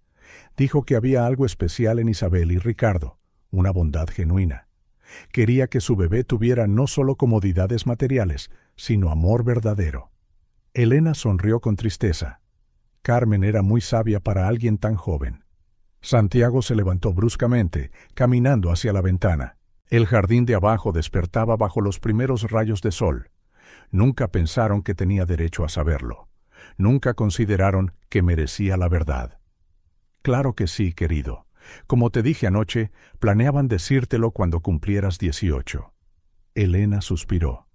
Dijo que había algo especial en Isabel y Ricardo, una bondad genuina. Quería que su bebé tuviera no solo comodidades materiales, sino amor verdadero. Elena sonrió con tristeza. Carmen era muy sabia para alguien tan joven. Santiago se levantó bruscamente, caminando hacia la ventana. El jardín de abajo despertaba bajo los primeros rayos de sol. Nunca pensaron que tenía derecho a saberlo. Nunca consideraron que merecía la verdad. Claro que sí, querido. Como te dije anoche, planeaban decírtelo cuando cumplieras 18. Elena suspiró.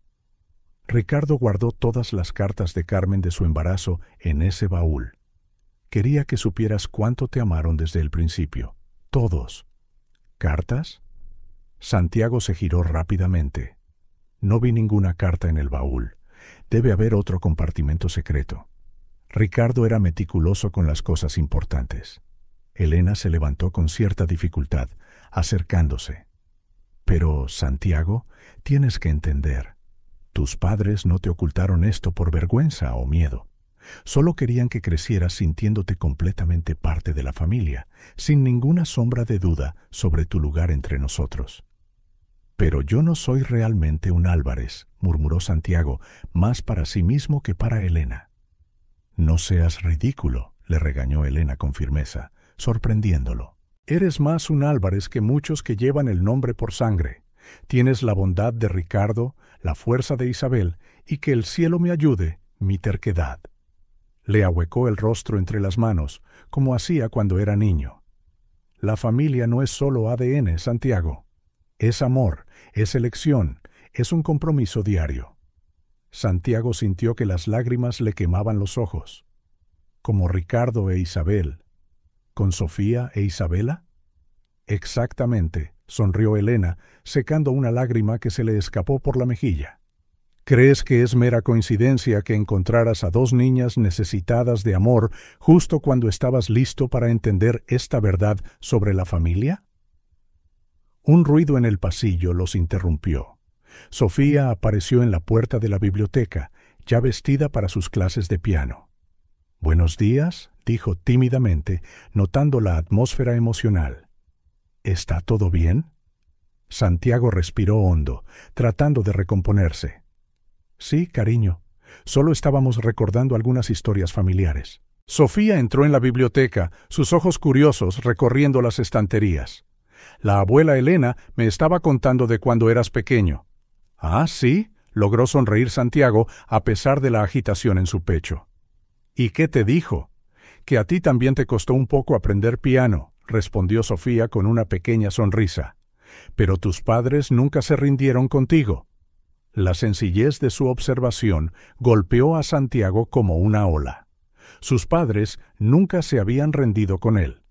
Ricardo guardó todas las cartas de Carmen de su embarazo en ese baúl. Quería que supieras cuánto te amaron desde el principio. Todos. ¿Cartas? Santiago se giró rápidamente. No vi ninguna carta en el baúl. Debe haber otro compartimento secreto. Ricardo era meticuloso con las cosas importantes. Elena se levantó con cierta dificultad, acercándose. Pero, Santiago, tienes que entender. Tus padres no te ocultaron esto por vergüenza o miedo. Solo querían que crecieras sintiéndote completamente parte de la familia, sin ninguna sombra de duda sobre tu lugar entre nosotros. Pero yo no soy realmente un Álvarez, murmuró Santiago, más para sí mismo que para Elena. No seas ridículo, le regañó Elena con firmeza, sorprendiéndolo. Eres más un Álvarez que muchos que llevan el nombre por sangre. Tienes la bondad de Ricardo, la fuerza de Isabel, y que el cielo me ayude, mi terquedad. Le ahuecó el rostro entre las manos, como hacía cuando era niño. La familia no es solo ADN, Santiago. Es amor, es elección, es un compromiso diario. Santiago sintió que las lágrimas le quemaban los ojos. ¿Como Ricardo e Isabel? ¿Con Sofía e Isabela? Exactamente, sonrió Elena, secando una lágrima que se le escapó por la mejilla. ¿Crees que es mera coincidencia que encontraras a dos niñas necesitadas de amor justo cuando estabas listo para entender esta verdad sobre la familia? Un ruido en el pasillo los interrumpió. Sofía apareció en la puerta de la biblioteca, ya vestida para sus clases de piano. «Buenos días», dijo tímidamente, notando la atmósfera emocional. «¿Está todo bien?» Santiago respiró hondo, tratando de recomponerse. «Sí, cariño. Solo estábamos recordando algunas historias familiares». Sofía entró en la biblioteca, sus ojos curiosos recorriendo las estanterías. «La abuela Elena me estaba contando de cuando eras pequeño». «Ah, sí», logró sonreír Santiago a pesar de la agitación en su pecho. «¿Y qué te dijo?» «Que a ti también te costó un poco aprender piano», respondió Sofía con una pequeña sonrisa. «Pero tus padres nunca se rindieron contigo». La sencillez de su observación golpeó a Santiago como una ola. Sus padres nunca se habían rendido con él.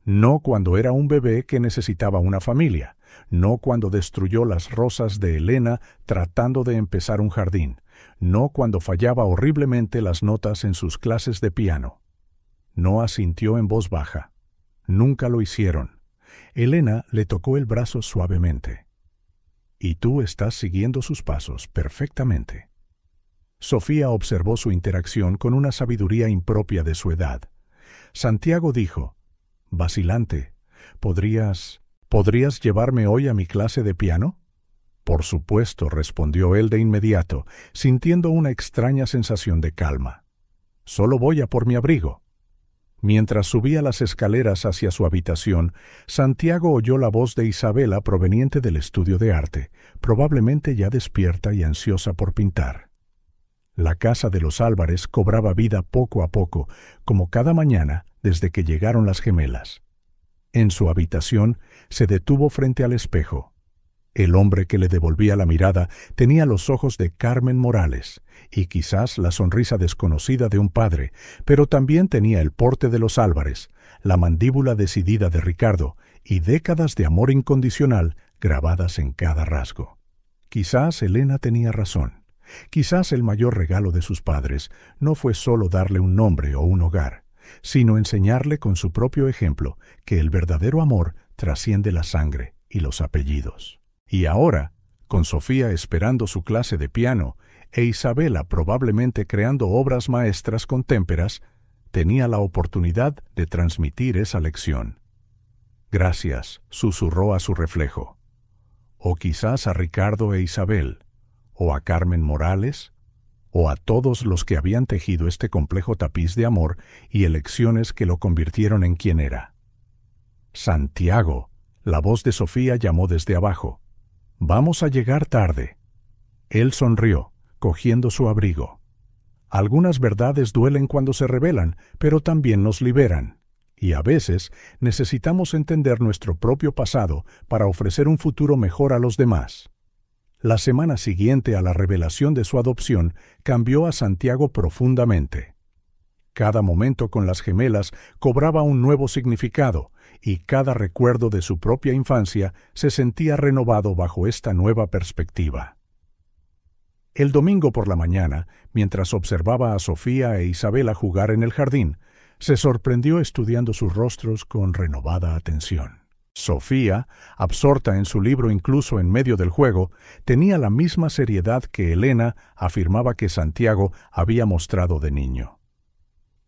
No cuando era un bebé que necesitaba una familia, no cuando destruyó las rosas de Elena tratando de empezar un jardín, no cuando fallaba horriblemente las notas en sus clases de piano. No asintió en voz baja. Nunca lo hicieron. Elena le tocó el brazo suavemente. «Y tú estás siguiendo sus pasos perfectamente». Sofía observó su interacción con una sabiduría impropia de su edad. Santiago dijo, vacilante, ¿Podrías llevarme hoy a mi clase de piano?» «Por supuesto», respondió él de inmediato, sintiendo una extraña sensación de calma. «Solo voy a por mi abrigo». Mientras subía las escaleras hacia su habitación, Santiago oyó la voz de Isabela proveniente del estudio de arte, probablemente ya despierta y ansiosa por pintar. La casa de los Álvarez cobraba vida poco a poco, como cada mañana desde que llegaron las gemelas. En su habitación se detuvo frente al espejo. El hombre que le devolvía la mirada tenía los ojos de Carmen Morales y quizás la sonrisa desconocida de un padre, pero también tenía el porte de los Álvarez, la mandíbula decidida de Ricardo y décadas de amor incondicional grabadas en cada rasgo. Quizás Elena tenía razón. Quizás el mayor regalo de sus padres no fue solo darle un nombre o un hogar, sino enseñarle con su propio ejemplo que el verdadero amor trasciende la sangre y los apellidos. Y ahora, con Sofía esperando su clase de piano e Isabela probablemente creando obras maestras con témperas, tenía la oportunidad de transmitir esa lección. «Gracias», susurró a su reflejo. O quizás a Ricardo e Isabel, o a Carmen Morales, o a todos los que habían tejido este complejo tapiz de amor y elecciones que lo convirtieron en quien era. Santiago. La voz de Sofía llamó desde abajo. Vamos a llegar tarde. Él sonrió, cogiendo su abrigo. Algunas verdades duelen cuando se revelan, pero también nos liberan. Y a veces necesitamos entender nuestro propio pasado para ofrecer un futuro mejor a los demás. La semana siguiente a la revelación de su adopción cambió a Santiago profundamente. Cada momento con las gemelas cobraba un nuevo significado, y cada recuerdo de su propia infancia se sentía renovado bajo esta nueva perspectiva. El domingo por la mañana, mientras observaba a Sofía e Isabela jugar en el jardín, se sorprendió estudiando sus rostros con renovada atención. Sofía, absorta en su libro incluso en medio del juego, tenía la misma seriedad que Elena afirmaba que Santiago había mostrado de niño.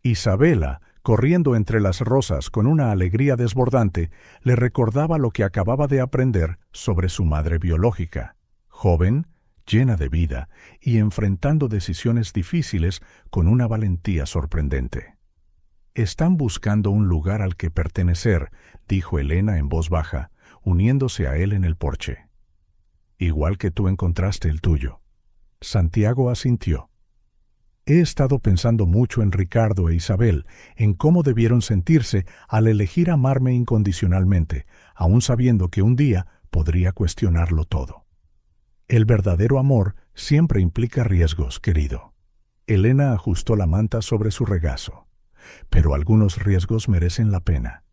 Isabela, corriendo entre las rosas con una alegría desbordante, le recordaba lo que acababa de aprender sobre su madre biológica, joven, llena de vida y enfrentando decisiones difíciles con una valentía sorprendente. «Están buscando un lugar al que pertenecer», dijo Elena en voz baja, uniéndose a él en el porche. «Igual que tú encontraste el tuyo». Santiago asintió. «He estado pensando mucho en Ricardo e Isabel, en cómo debieron sentirse al elegir amarme incondicionalmente, aun sabiendo que un día podría cuestionarlo todo. El verdadero amor siempre implica riesgos, querido». Elena ajustó la manta sobre su regazo. «Pero algunos riesgos merecen la pena».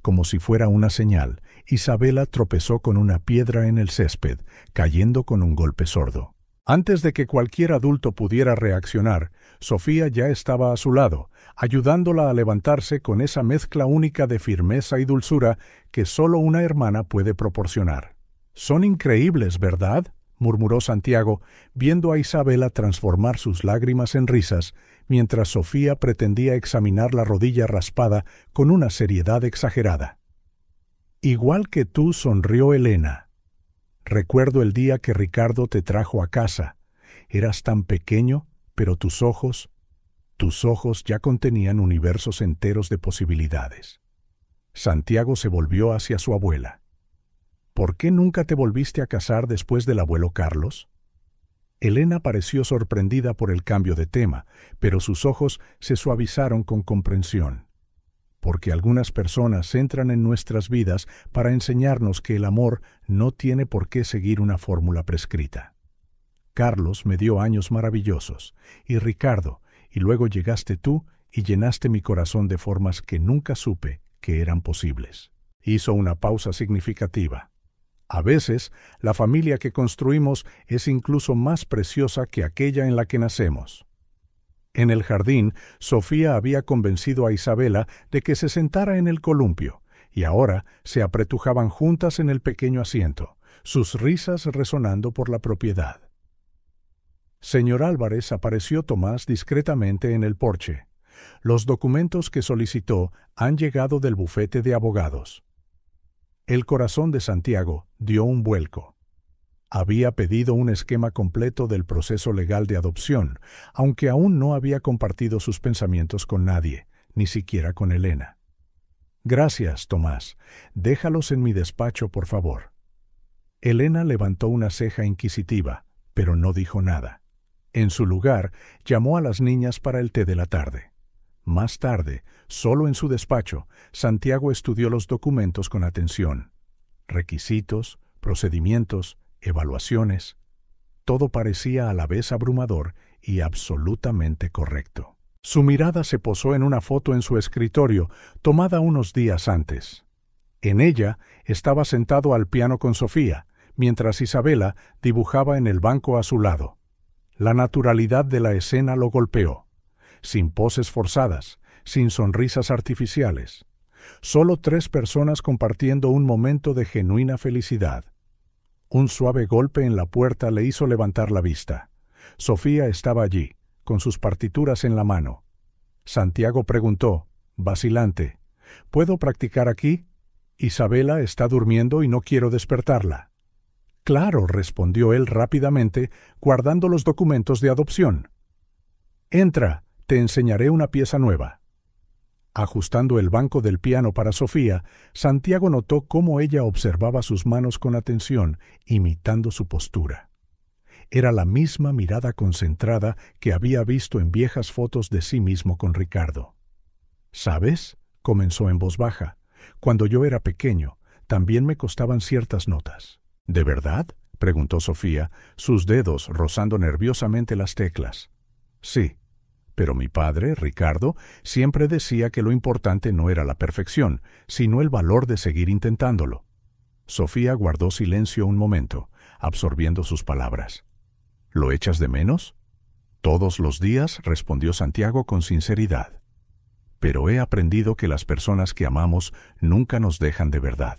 Como si fuera una señal, Isabela tropezó con una piedra en el césped, cayendo con un golpe sordo. Antes de que cualquier adulto pudiera reaccionar, Sofía ya estaba a su lado, ayudándola a levantarse con esa mezcla única de firmeza y dulzura que solo una hermana puede proporcionar. «Son increíbles, ¿verdad?», murmuró Santiago, viendo a Isabela transformar sus lágrimas en risas, mientras Sofía pretendía examinar la rodilla raspada con una seriedad exagerada. «Igual que tú», sonrió Elena. «Recuerdo el día que Ricardo te trajo a casa. Eras tan pequeño, pero tus ojos ya contenían universos enteros de posibilidades». Santiago se volvió hacia su abuela. «¿Por qué nunca te volviste a casar después del abuelo Carlos?». Elena pareció sorprendida por el cambio de tema, pero sus ojos se suavizaron con comprensión. «Porque algunas personas entran en nuestras vidas para enseñarnos que el amor no tiene por qué seguir una fórmula prescrita. Carlos me dio años maravillosos, y Ricardo, y luego llegaste tú y llenaste mi corazón de formas que nunca supe que eran posibles». Hizo una pausa significativa. «A veces, la familia que construimos es incluso más preciosa que aquella en la que nacemos». En el jardín, Sofía había convencido a Isabela de que se sentara en el columpio, y ahora se apretujaban juntas en el pequeño asiento, sus risas resonando por la propiedad. «Señor Álvarez», apareció Tomás discretamente en el porche. «Los documentos que solicitó han llegado del bufete de abogados». El corazón de Santiago dio un vuelco. Había pedido un esquema completo del proceso legal de adopción, aunque aún no había compartido sus pensamientos con nadie, ni siquiera con Elena. «Gracias, Tomás. Déjalos en mi despacho, por favor». Elena levantó una ceja inquisitiva, pero no dijo nada. En su lugar, llamó a las niñas para el té de la tarde. Más tarde, solo en su despacho, Santiago estudió los documentos con atención. Requisitos, procedimientos, evaluaciones. Todo parecía a la vez abrumador y absolutamente correcto. Su mirada se posó en una foto en su escritorio, tomada unos días antes. En ella estaba sentado al piano con Sofía, mientras Isabela dibujaba en el banco a su lado. La naturalidad de la escena lo golpeó. Sin poses forzadas, sin sonrisas artificiales. Solo 3 personas compartiendo un momento de genuina felicidad. Un suave golpe en la puerta le hizo levantar la vista. Sofía estaba allí, con sus partituras en la mano. Santiago preguntó, vacilante, ¿puedo practicar aquí? Isabela está durmiendo y no quiero despertarla. Claro, respondió él rápidamente, guardando los documentos de adopción. Entra, te enseñaré una pieza nueva. Ajustando el banco del piano para Sofía, Santiago notó cómo ella observaba sus manos con atención, imitando su postura. Era la misma mirada concentrada que había visto en viejas fotos de sí mismo con Ricardo. «¿Sabes?», comenzó en voz baja. «Cuando yo era pequeño, también me costaban ciertas notas». «¿De verdad?», preguntó Sofía, sus dedos rozando nerviosamente las teclas. «Sí, pero mi padre, Ricardo, siempre decía que lo importante no era la perfección, sino el valor de seguir intentándolo». Sofía guardó silencio un momento, absorbiendo sus palabras. «¿Lo echas de menos?». «Todos los días», respondió Santiago con sinceridad. «Pero he aprendido que las personas que amamos nunca nos dejan de verdad.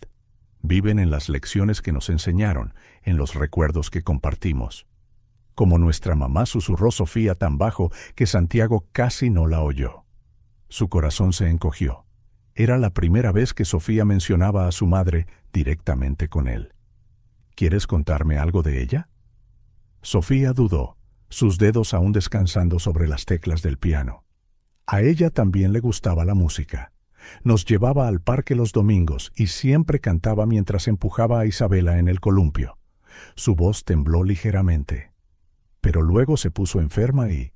Viven en las lecciones que nos enseñaron, en los recuerdos que compartimos». Como nuestra mamá, susurró Sofía tan bajo que Santiago casi no la oyó. Su corazón se encogió. Era la primera vez que Sofía mencionaba a su madre directamente con él. «¿Quieres contarme algo de ella?». Sofía dudó, sus dedos aún descansando sobre las teclas del piano. A ella también le gustaba la música. Nos llevaba al parque los domingos y siempre cantaba mientras empujaba a Isabela en el columpio. Su voz tembló ligeramente. Pero luego se puso enferma y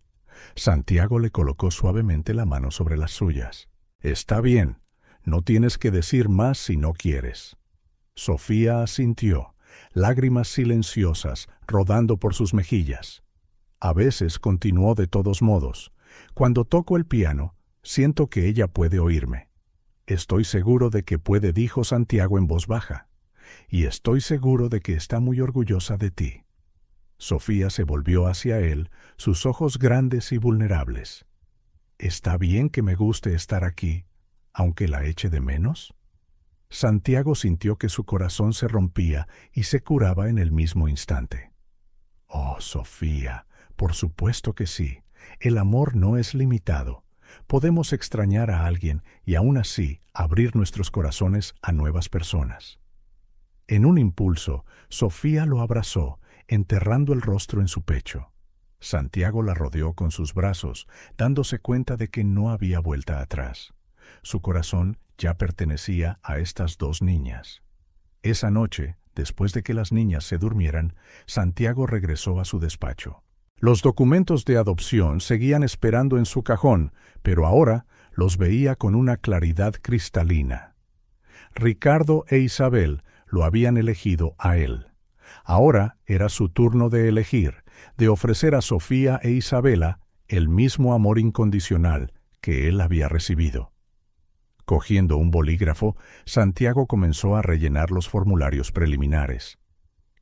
Santiago le colocó suavemente la mano sobre las suyas. «Está bien, no tienes que decir más si no quieres». Sofía asintió, lágrimas silenciosas rodando por sus mejillas. A veces continuó de todos modos. «Cuando toco el piano, siento que ella puede oírme. Estoy seguro de que puede», dijo Santiago en voz baja. «Y estoy seguro de que está muy orgullosa de ti». Sofía se volvió hacia él, sus ojos grandes y vulnerables. «¿Está bien que me guste estar aquí, aunque la eche de menos?». Santiago sintió que su corazón se rompía y se curaba en el mismo instante. «Oh, Sofía, por supuesto que sí. El amor no es limitado. Podemos extrañar a alguien y aún así abrir nuestros corazones a nuevas personas». En un impulso, Sofía lo abrazó, enterrando el rostro en su pecho. Santiago la rodeó con sus brazos, dándose cuenta de que no había vuelta atrás. Su corazón ya pertenecía a estas dos niñas. Esa noche, después de que las niñas se durmieran, Santiago regresó a su despacho. Los documentos de adopción seguían esperando en su cajón, pero ahora los veía con una claridad cristalina. Ricardo e Isabel lo habían elegido a él. Ahora era su turno de elegir, de ofrecer a Sofía e Isabela el mismo amor incondicional que él había recibido. Cogiendo un bolígrafo, Santiago comenzó a rellenar los formularios preliminares.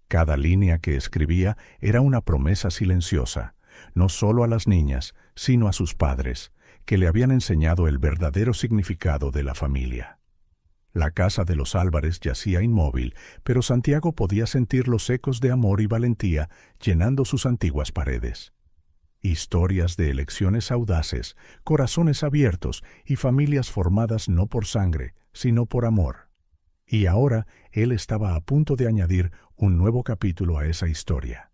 Cada línea que escribía era una promesa silenciosa, no solo a las niñas, sino a sus padres, que le habían enseñado el verdadero significado de la familia. La casa de los Álvarez yacía inmóvil, pero Santiago podía sentir los ecos de amor y valentía llenando sus antiguas paredes. Historias de elecciones audaces, corazones abiertos y familias formadas no por sangre, sino por amor. Y ahora él estaba a punto de añadir un nuevo capítulo a esa historia.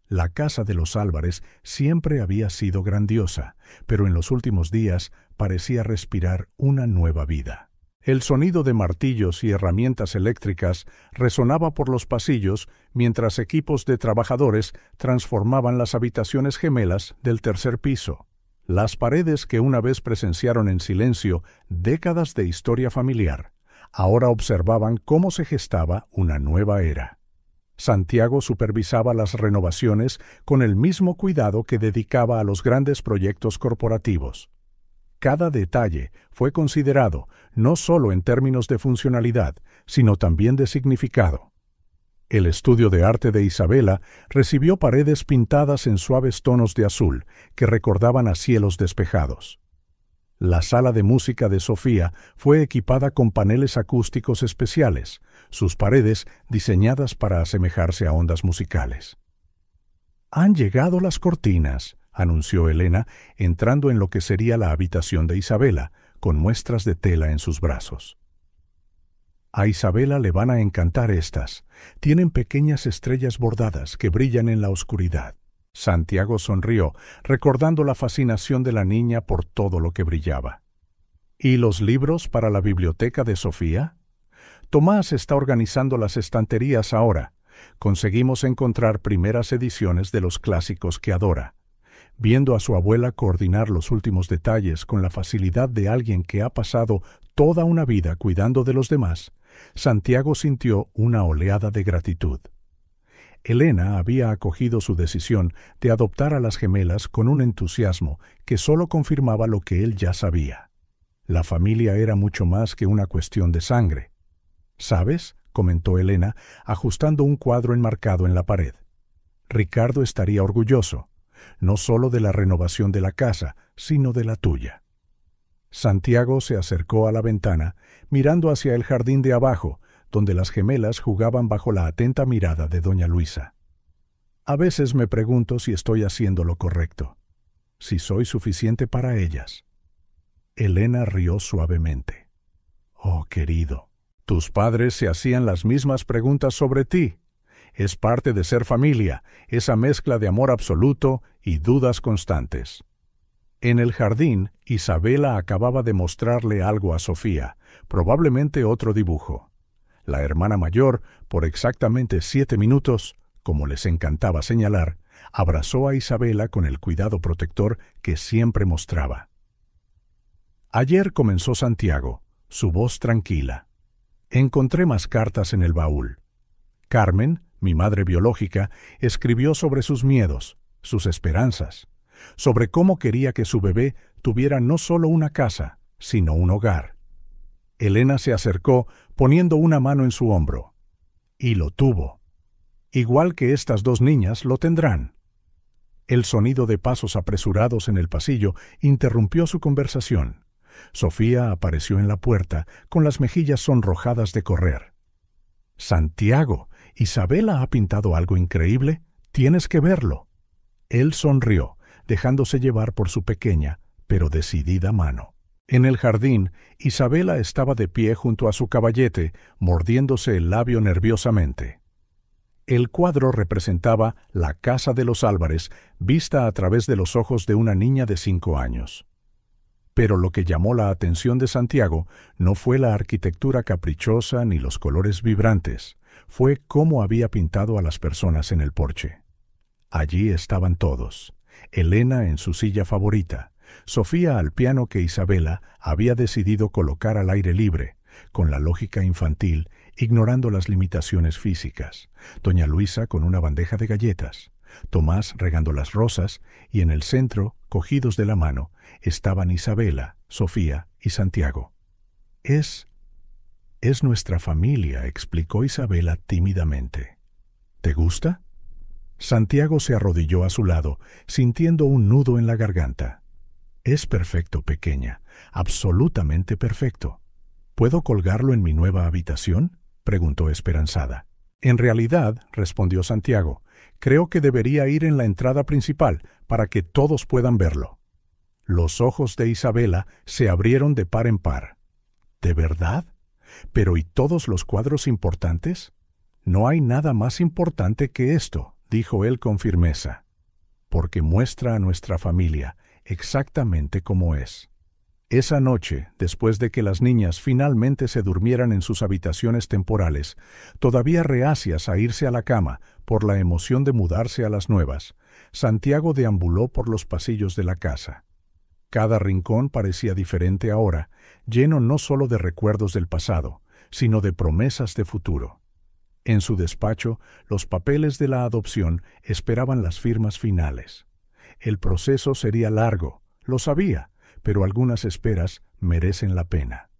La casa de los Álvarez siempre había sido grandiosa, pero en los últimos días parecía respirar una nueva vida. El sonido de martillos y herramientas eléctricas resonaba por los pasillos mientras equipos de trabajadores transformaban las habitaciones gemelas del tercer piso. Las paredes que una vez presenciaron en silencio décadas de historia familiar, ahora observaban cómo se gestaba una nueva era. Santiago supervisaba las renovaciones con el mismo cuidado que dedicaba a los grandes proyectos corporativos. Cada detalle fue considerado no solo en términos de funcionalidad, sino también de significado. El estudio de arte de Isabela recibió paredes pintadas en suaves tonos de azul que recordaban a cielos despejados. La sala de música de Sofía fue equipada con paneles acústicos especiales, sus paredes diseñadas para asemejarse a ondas musicales. «Han llegado las cortinas», anunció Elena, entrando en lo que sería la habitación de Isabela, con muestras de tela en sus brazos. «A Isabela le van a encantar estas. Tienen pequeñas estrellas bordadas que brillan en la oscuridad». Santiago sonrió, recordando la fascinación de la niña por todo lo que brillaba. ¿Y los libros para la biblioteca de Sofía? Tomás está organizando las estanterías ahora. Conseguimos encontrar primeras ediciones de los clásicos que adora. Viendo a su abuela coordinar los últimos detalles con la facilidad de alguien que ha pasado toda una vida cuidando de los demás, Santiago sintió una oleada de gratitud. Elena había acogido su decisión de adoptar a las gemelas con un entusiasmo que solo confirmaba lo que él ya sabía. La familia era mucho más que una cuestión de sangre. ¿Sabes?, comentó Elena, ajustando un cuadro enmarcado en la pared. Ricardo estaría orgulloso, no solo de la renovación de la casa, sino de la tuya. Santiago se acercó a la ventana, mirando hacia el jardín de abajo, donde las gemelas jugaban bajo la atenta mirada de doña Luisa. A veces me pregunto si estoy haciendo lo correcto, si soy suficiente para ellas. Elena rió suavemente. Oh, querido, tus padres se hacían las mismas preguntas sobre ti. Es parte de ser familia, esa mezcla de amor absoluto y dudas constantes. En el jardín, Isabela acababa de mostrarle algo a Sofía, probablemente otro dibujo. La hermana mayor, por exactamente 7 minutos, como les encantaba señalar, abrazó a Isabela con el cuidado protector que siempre mostraba. Ayer comenzó Santiago, su voz tranquila. Encontré más cartas en el baúl. Carmen, mi madre biológica, escribió sobre sus miedos, sus esperanzas, sobre cómo quería que su bebé tuviera no solo una casa, sino un hogar. Elena se acercó, poniendo una mano en su hombro. Y lo tuvo. Igual que estas 2 niñas lo tendrán. El sonido de pasos apresurados en el pasillo interrumpió su conversación. Sofía apareció en la puerta, con las mejillas sonrojadas de correr. «Santiago, ¿Isabela ha pintado algo increíble? Tienes que verlo». Él sonrió, dejándose llevar por su pequeña, pero decidida mano. En el jardín, Isabela estaba de pie junto a su caballete, mordiéndose el labio nerviosamente. El cuadro representaba la casa de los Álvarez, vista a través de los ojos de una niña de 5 años. Pero lo que llamó la atención de Santiago no fue la arquitectura caprichosa ni los colores vibrantes, fue cómo había pintado a las personas en el porche. Allí estaban todos, Elena en su silla favorita, Sofía al piano que Isabela había decidido colocar al aire libre, con la lógica infantil, ignorando las limitaciones físicas, doña Luisa con una bandeja de galletas, Tomás regando las rosas, y en el centro, cogidos de la mano, estaban Isabela, Sofía y Santiago. Es nuestra familia», explicó Isabela tímidamente. «¿Te gusta?» Santiago se arrodilló a su lado, sintiendo un nudo en la garganta. «Es perfecto, pequeña, absolutamente perfecto. ¿Puedo colgarlo en mi nueva habitación?», preguntó esperanzada. «En realidad», respondió Santiago, «creo que debería ir en la entrada principal para que todos puedan verlo». Los ojos de Isabela se abrieron de par en par. «¿De verdad? Pero ¿y todos los cuadros importantes?» «No hay nada más importante que esto», dijo él con firmeza, «porque muestra a nuestra familia exactamente como es». Esa noche, después de que las niñas finalmente se durmieran en sus habitaciones temporales, todavía reacias a irse a la cama por la emoción de mudarse a las nuevas, Santiago deambuló por los pasillos de la casa. Cada rincón parecía diferente ahora, lleno no solo de recuerdos del pasado, sino de promesas de futuro. En su despacho, los papeles de la adopción esperaban las firmas finales. El proceso sería largo, lo sabía, pero algunas esperas merecen la pena.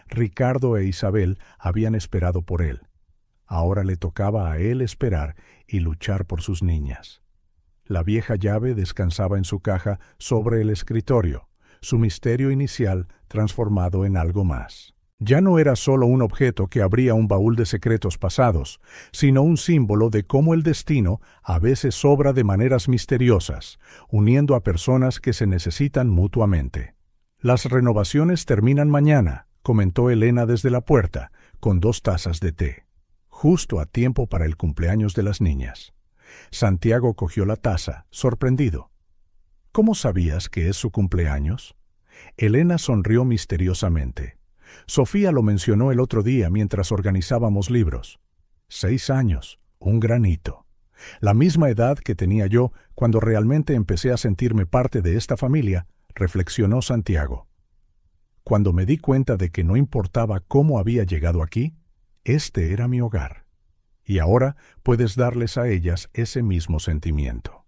Ricardo e Isabel habían esperado por él. Ahora le tocaba a él esperar y luchar por sus niñas. La vieja llave descansaba en su caja sobre el escritorio, su misterio inicial transformado en algo más. Ya no era solo un objeto que abría un baúl de secretos pasados, sino un símbolo de cómo el destino a veces obra de maneras misteriosas, uniendo a personas que se necesitan mutuamente. «Las renovaciones terminan mañana», comentó Elena desde la puerta, con 2 tazas de té, justo a tiempo para el cumpleaños de las niñas. Santiago cogió la taza, sorprendido. «¿Cómo sabías que es su cumpleaños?» Elena sonrió misteriosamente. Sofía lo mencionó el otro día mientras organizábamos libros. 6 años, un gran hito. La misma edad que tenía yo cuando realmente empecé a sentirme parte de esta familia, reflexionó Santiago. Cuando me di cuenta de que no importaba cómo había llegado aquí, este era mi hogar. Y ahora puedes darles a ellas ese mismo sentimiento.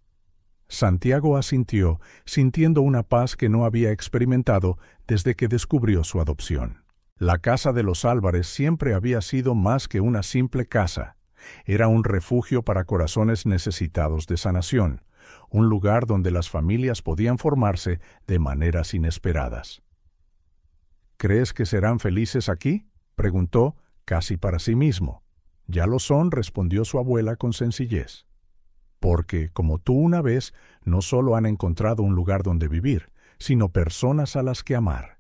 Santiago asintió, sintiendo una paz que no había experimentado desde que descubrió su adopción. La casa de los Álvarez siempre había sido más que una simple casa. Era un refugio para corazones necesitados de sanación, un lugar donde las familias podían formarse de maneras inesperadas. ¿Crees que serán felices aquí?, preguntó, casi para sí mismo. Ya lo son, respondió su abuela con sencillez. Porque, como tú una vez, no solo han encontrado un lugar donde vivir, sino personas a las que amar.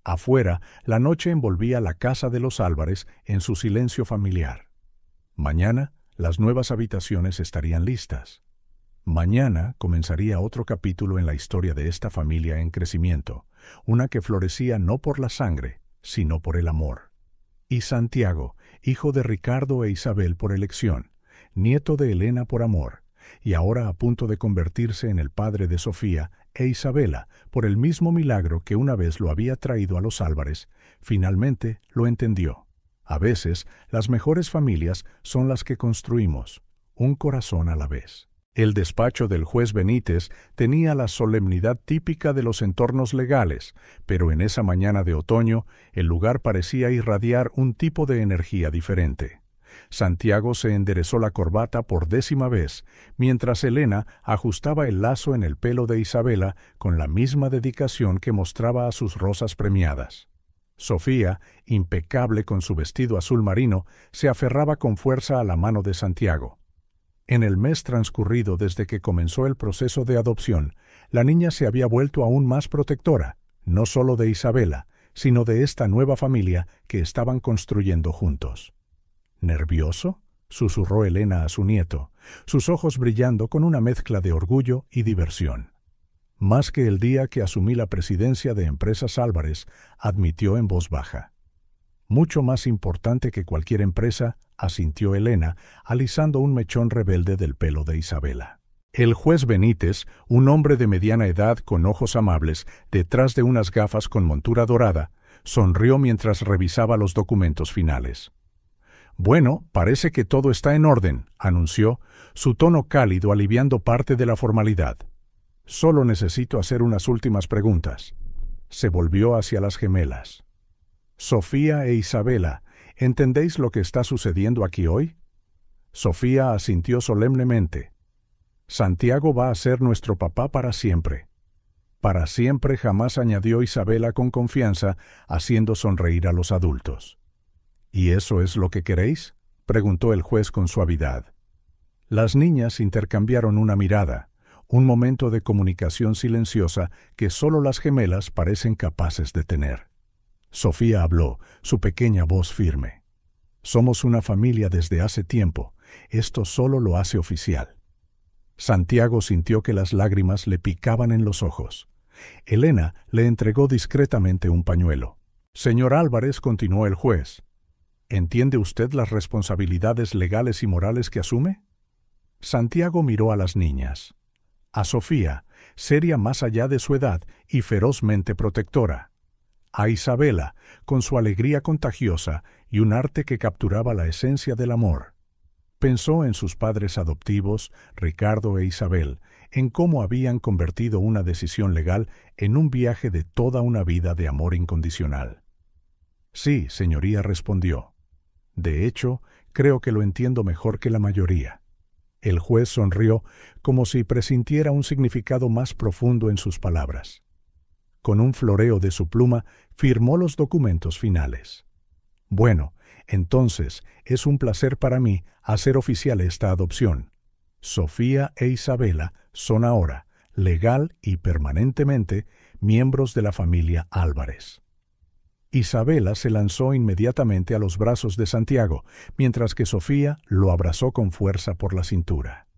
Afuera, la noche envolvía la casa de los Álvarez en su silencio familiar. Mañana, las nuevas habitaciones estarían listas. Mañana comenzaría otro capítulo en la historia de esta familia en crecimiento, una que florecía no por la sangre, sino por el amor. Y Santiago, hijo de Ricardo e Isabel por elección, nieto de Elena por amor, y ahora a punto de convertirse en el padre de Sofía e Isabela por el mismo milagro que una vez lo había traído a los Álvarez, finalmente lo entendió. A veces, las mejores familias son las que construimos, un corazón a la vez. El despacho del juez Benítez tenía la solemnidad típica de los entornos legales, pero en esa mañana de otoño, el lugar parecía irradiar un tipo de energía diferente. Santiago se enderezó la corbata por 10ª vez, mientras Elena ajustaba el lazo en el pelo de Isabela con la misma dedicación que mostraba a sus rosas premiadas. Sofía, impecable con su vestido azul marino, se aferraba con fuerza a la mano de Santiago. En el mes transcurrido desde que comenzó el proceso de adopción, la niña se había vuelto aún más protectora, no solo de Isabela, sino de esta nueva familia que estaban construyendo juntos. ¿Nervioso?, susurró Elena a su nieto, sus ojos brillando con una mezcla de orgullo y diversión. Más que el día que asumí la presidencia de Empresas Álvarez, admitió en voz baja. Mucho más importante que cualquier empresa, asintió Elena, alisando un mechón rebelde del pelo de Isabela. El juez Benítez, un hombre de mediana edad con ojos amables, detrás de unas gafas con montura dorada, sonrió mientras revisaba los documentos finales. Bueno, parece que todo está en orden, anunció, su tono cálido aliviando parte de la formalidad. Solo necesito hacer unas últimas preguntas. Se volvió hacia las gemelas. Sofía e Isabela, ¿entendéis lo que está sucediendo aquí hoy? Sofía asintió solemnemente. Santiago va a ser nuestro papá para siempre. Para siempre, jamás, añadió Isabela con confianza, haciendo sonreír a los adultos. ¿Y eso es lo que queréis?, preguntó el juez con suavidad. Las niñas intercambiaron una mirada, un momento de comunicación silenciosa que solo las gemelas parecen capaces de tener. Sofía habló, su pequeña voz firme. Somos una familia desde hace tiempo, esto solo lo hace oficial. Santiago sintió que las lágrimas le picaban en los ojos. Elena le entregó discretamente un pañuelo. Señor Álvarez, continuó el juez, ¿entiende usted las responsabilidades legales y morales que asume? Santiago miró a las niñas. A Sofía, seria más allá de su edad y ferozmente protectora. A Isabela, con su alegría contagiosa y un arte que capturaba la esencia del amor. Pensó en sus padres adoptivos, Ricardo e Isabel, en cómo habían convertido una decisión legal en un viaje de toda una vida de amor incondicional. Sí, señoría, respondió. De hecho, creo que lo entiendo mejor que la mayoría. El juez sonrió como si presintiera un significado más profundo en sus palabras. Con un floreo de su pluma, firmó los documentos finales. Bueno, entonces, es un placer para mí hacer oficial esta adopción. Sofía e Isabela son ahora, legal y permanentemente, miembros de la familia Álvarez. Isabela se lanzó inmediatamente a los brazos de Santiago, mientras que Sofía lo abrazó con fuerza por la cintura.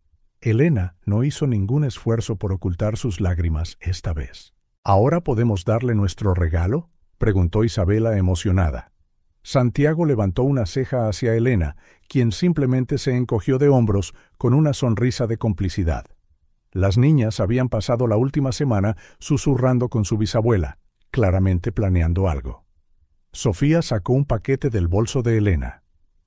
Elena no hizo ningún esfuerzo por ocultar sus lágrimas esta vez. ¿Ahora podemos darle nuestro regalo?, preguntó Isabela emocionada. Santiago levantó una ceja hacia Elena, quien simplemente se encogió de hombros con una sonrisa de complicidad. Las niñas habían pasado la última semana susurrando con su bisabuela, claramente planeando algo. Sofía sacó un paquete del bolso de Elena.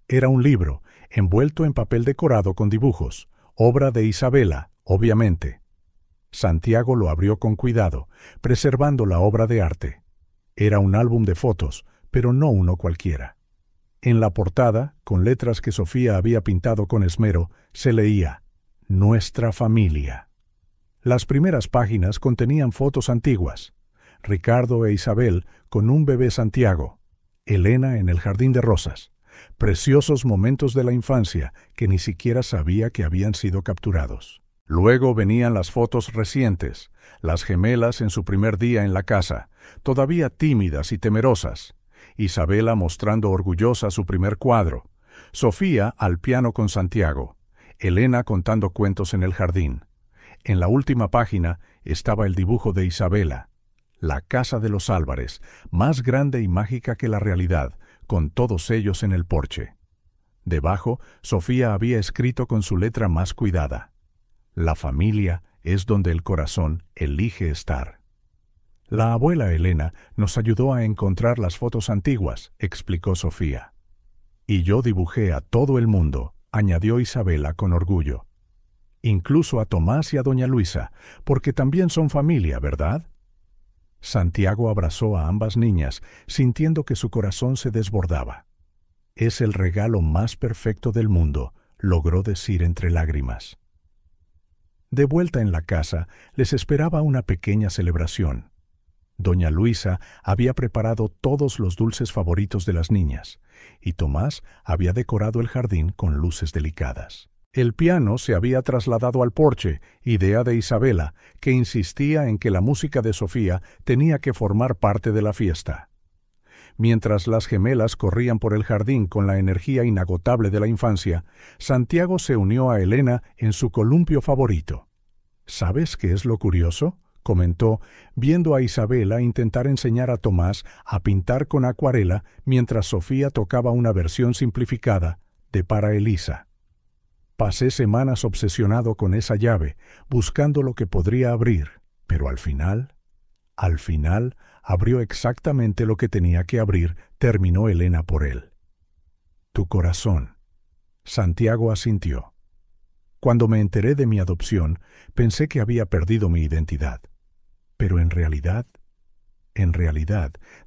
Era un libro, envuelto en papel decorado con dibujos, obra de Isabela, obviamente. Santiago lo abrió con cuidado, preservando la obra de arte. Era un álbum de fotos, pero no uno cualquiera. En la portada, con letras que Sofía había pintado con esmero, se leía «Nuestra familia». Las primeras páginas contenían fotos antiguas. Ricardo e Isabel con un bebé Santiago, Elena en el jardín de rosas, preciosos momentos de la infancia que ni siquiera sabía que habían sido capturados. Luego venían las fotos recientes, las gemelas en su primer día en la casa, todavía tímidas y temerosas, Isabela mostrando orgullosa su primer cuadro, Sofía al piano con Santiago, Elena contando cuentos en el jardín. En la última página estaba el dibujo de Isabela, la casa de los Álvarez, más grande y mágica que la realidad, con todos ellos en el porche. Debajo, Sofía había escrito con su letra más cuidada: «La familia es donde el corazón elige estar». La abuela Elena nos ayudó a encontrar las fotos antiguas, explicó Sofía. Y yo dibujé a todo el mundo, añadió Isabela con orgullo. Incluso a Tomás y a doña Luisa, porque también son familia, ¿verdad? Santiago abrazó a ambas niñas, sintiendo que su corazón se desbordaba. «Es el regalo más perfecto del mundo», logró decir entre lágrimas. De vuelta en la casa, les esperaba una pequeña celebración. Doña Luisa había preparado todos los dulces favoritos de las niñas, y Tomás había decorado el jardín con luces delicadas. El piano se había trasladado al porche, idea de Isabela, que insistía en que la música de Sofía tenía que formar parte de la fiesta. Mientras las gemelas corrían por el jardín con la energía inagotable de la infancia, Santiago se unió a Elena en su columpio favorito. ¿Sabes qué es lo curioso?, comentó, viendo a Isabela intentar enseñar a Tomás a pintar con acuarela mientras Sofía tocaba una versión simplificada de Para Elisa. Pasé semanas obsesionado con esa llave, buscando lo que podría abrir, pero al final, abrió exactamente lo que tenía que abrir, terminó Elena por él. Tu corazón. Santiago asintió. Cuando me enteré de mi adopción, pensé que había perdido mi identidad. Pero en realidad,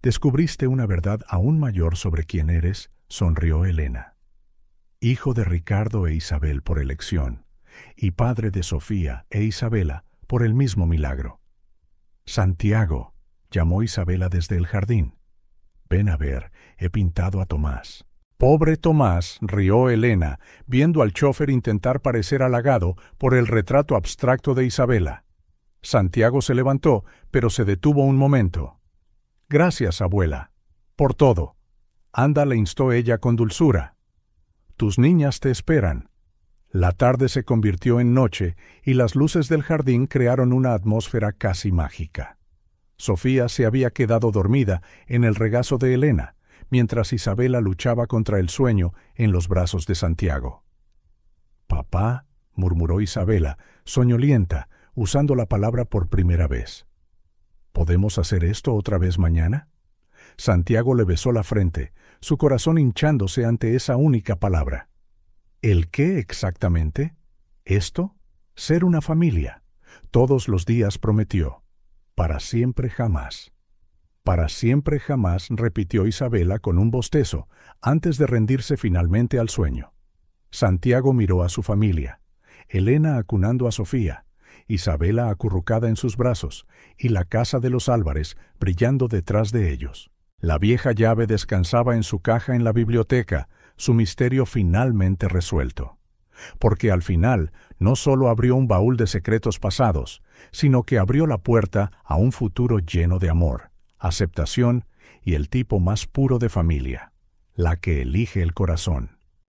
descubriste una verdad aún mayor sobre quién eres, sonrió Elena. Hijo de Ricardo e Isabel por elección, y padre de Sofía e Isabela por el mismo milagro. Santiago, llamó Isabela desde el jardín. Ven a ver, he pintado a Tomás. Pobre Tomás, rió Elena, viendo al chófer intentar parecer halagado por el retrato abstracto de Isabela. Santiago se levantó, pero se detuvo un momento. Gracias, abuela, por todo. Anda, le instó ella con dulzura. Tus niñas te esperan. La tarde se convirtió en noche y las luces del jardín crearon una atmósfera casi mágica. Sofía se había quedado dormida en el regazo de Elena, mientras Isabela luchaba contra el sueño en los brazos de Santiago. «Papá», murmuró Isabela, soñolienta, usando la palabra por primera vez. ¿Podemos hacer esto otra vez mañana? Santiago le besó la frente, su corazón hinchándose ante esa única palabra. ¿El qué exactamente? ¿Esto? Ser una familia. Todos los días prometió. Para siempre jamás. Para siempre jamás, repitió Isabela con un bostezo, antes de rendirse finalmente al sueño. Santiago miró a su familia. Elena acunando a Sofía, Isabela acurrucada en sus brazos, y la casa de los Álvarez brillando detrás de ellos. La vieja llave descansaba en su caja en la biblioteca, su misterio finalmente resuelto. Porque al final no solo abrió un baúl de secretos pasados, sino que abrió la puerta a un futuro lleno de amor, aceptación y el tipo más puro de familia, la que elige el corazón.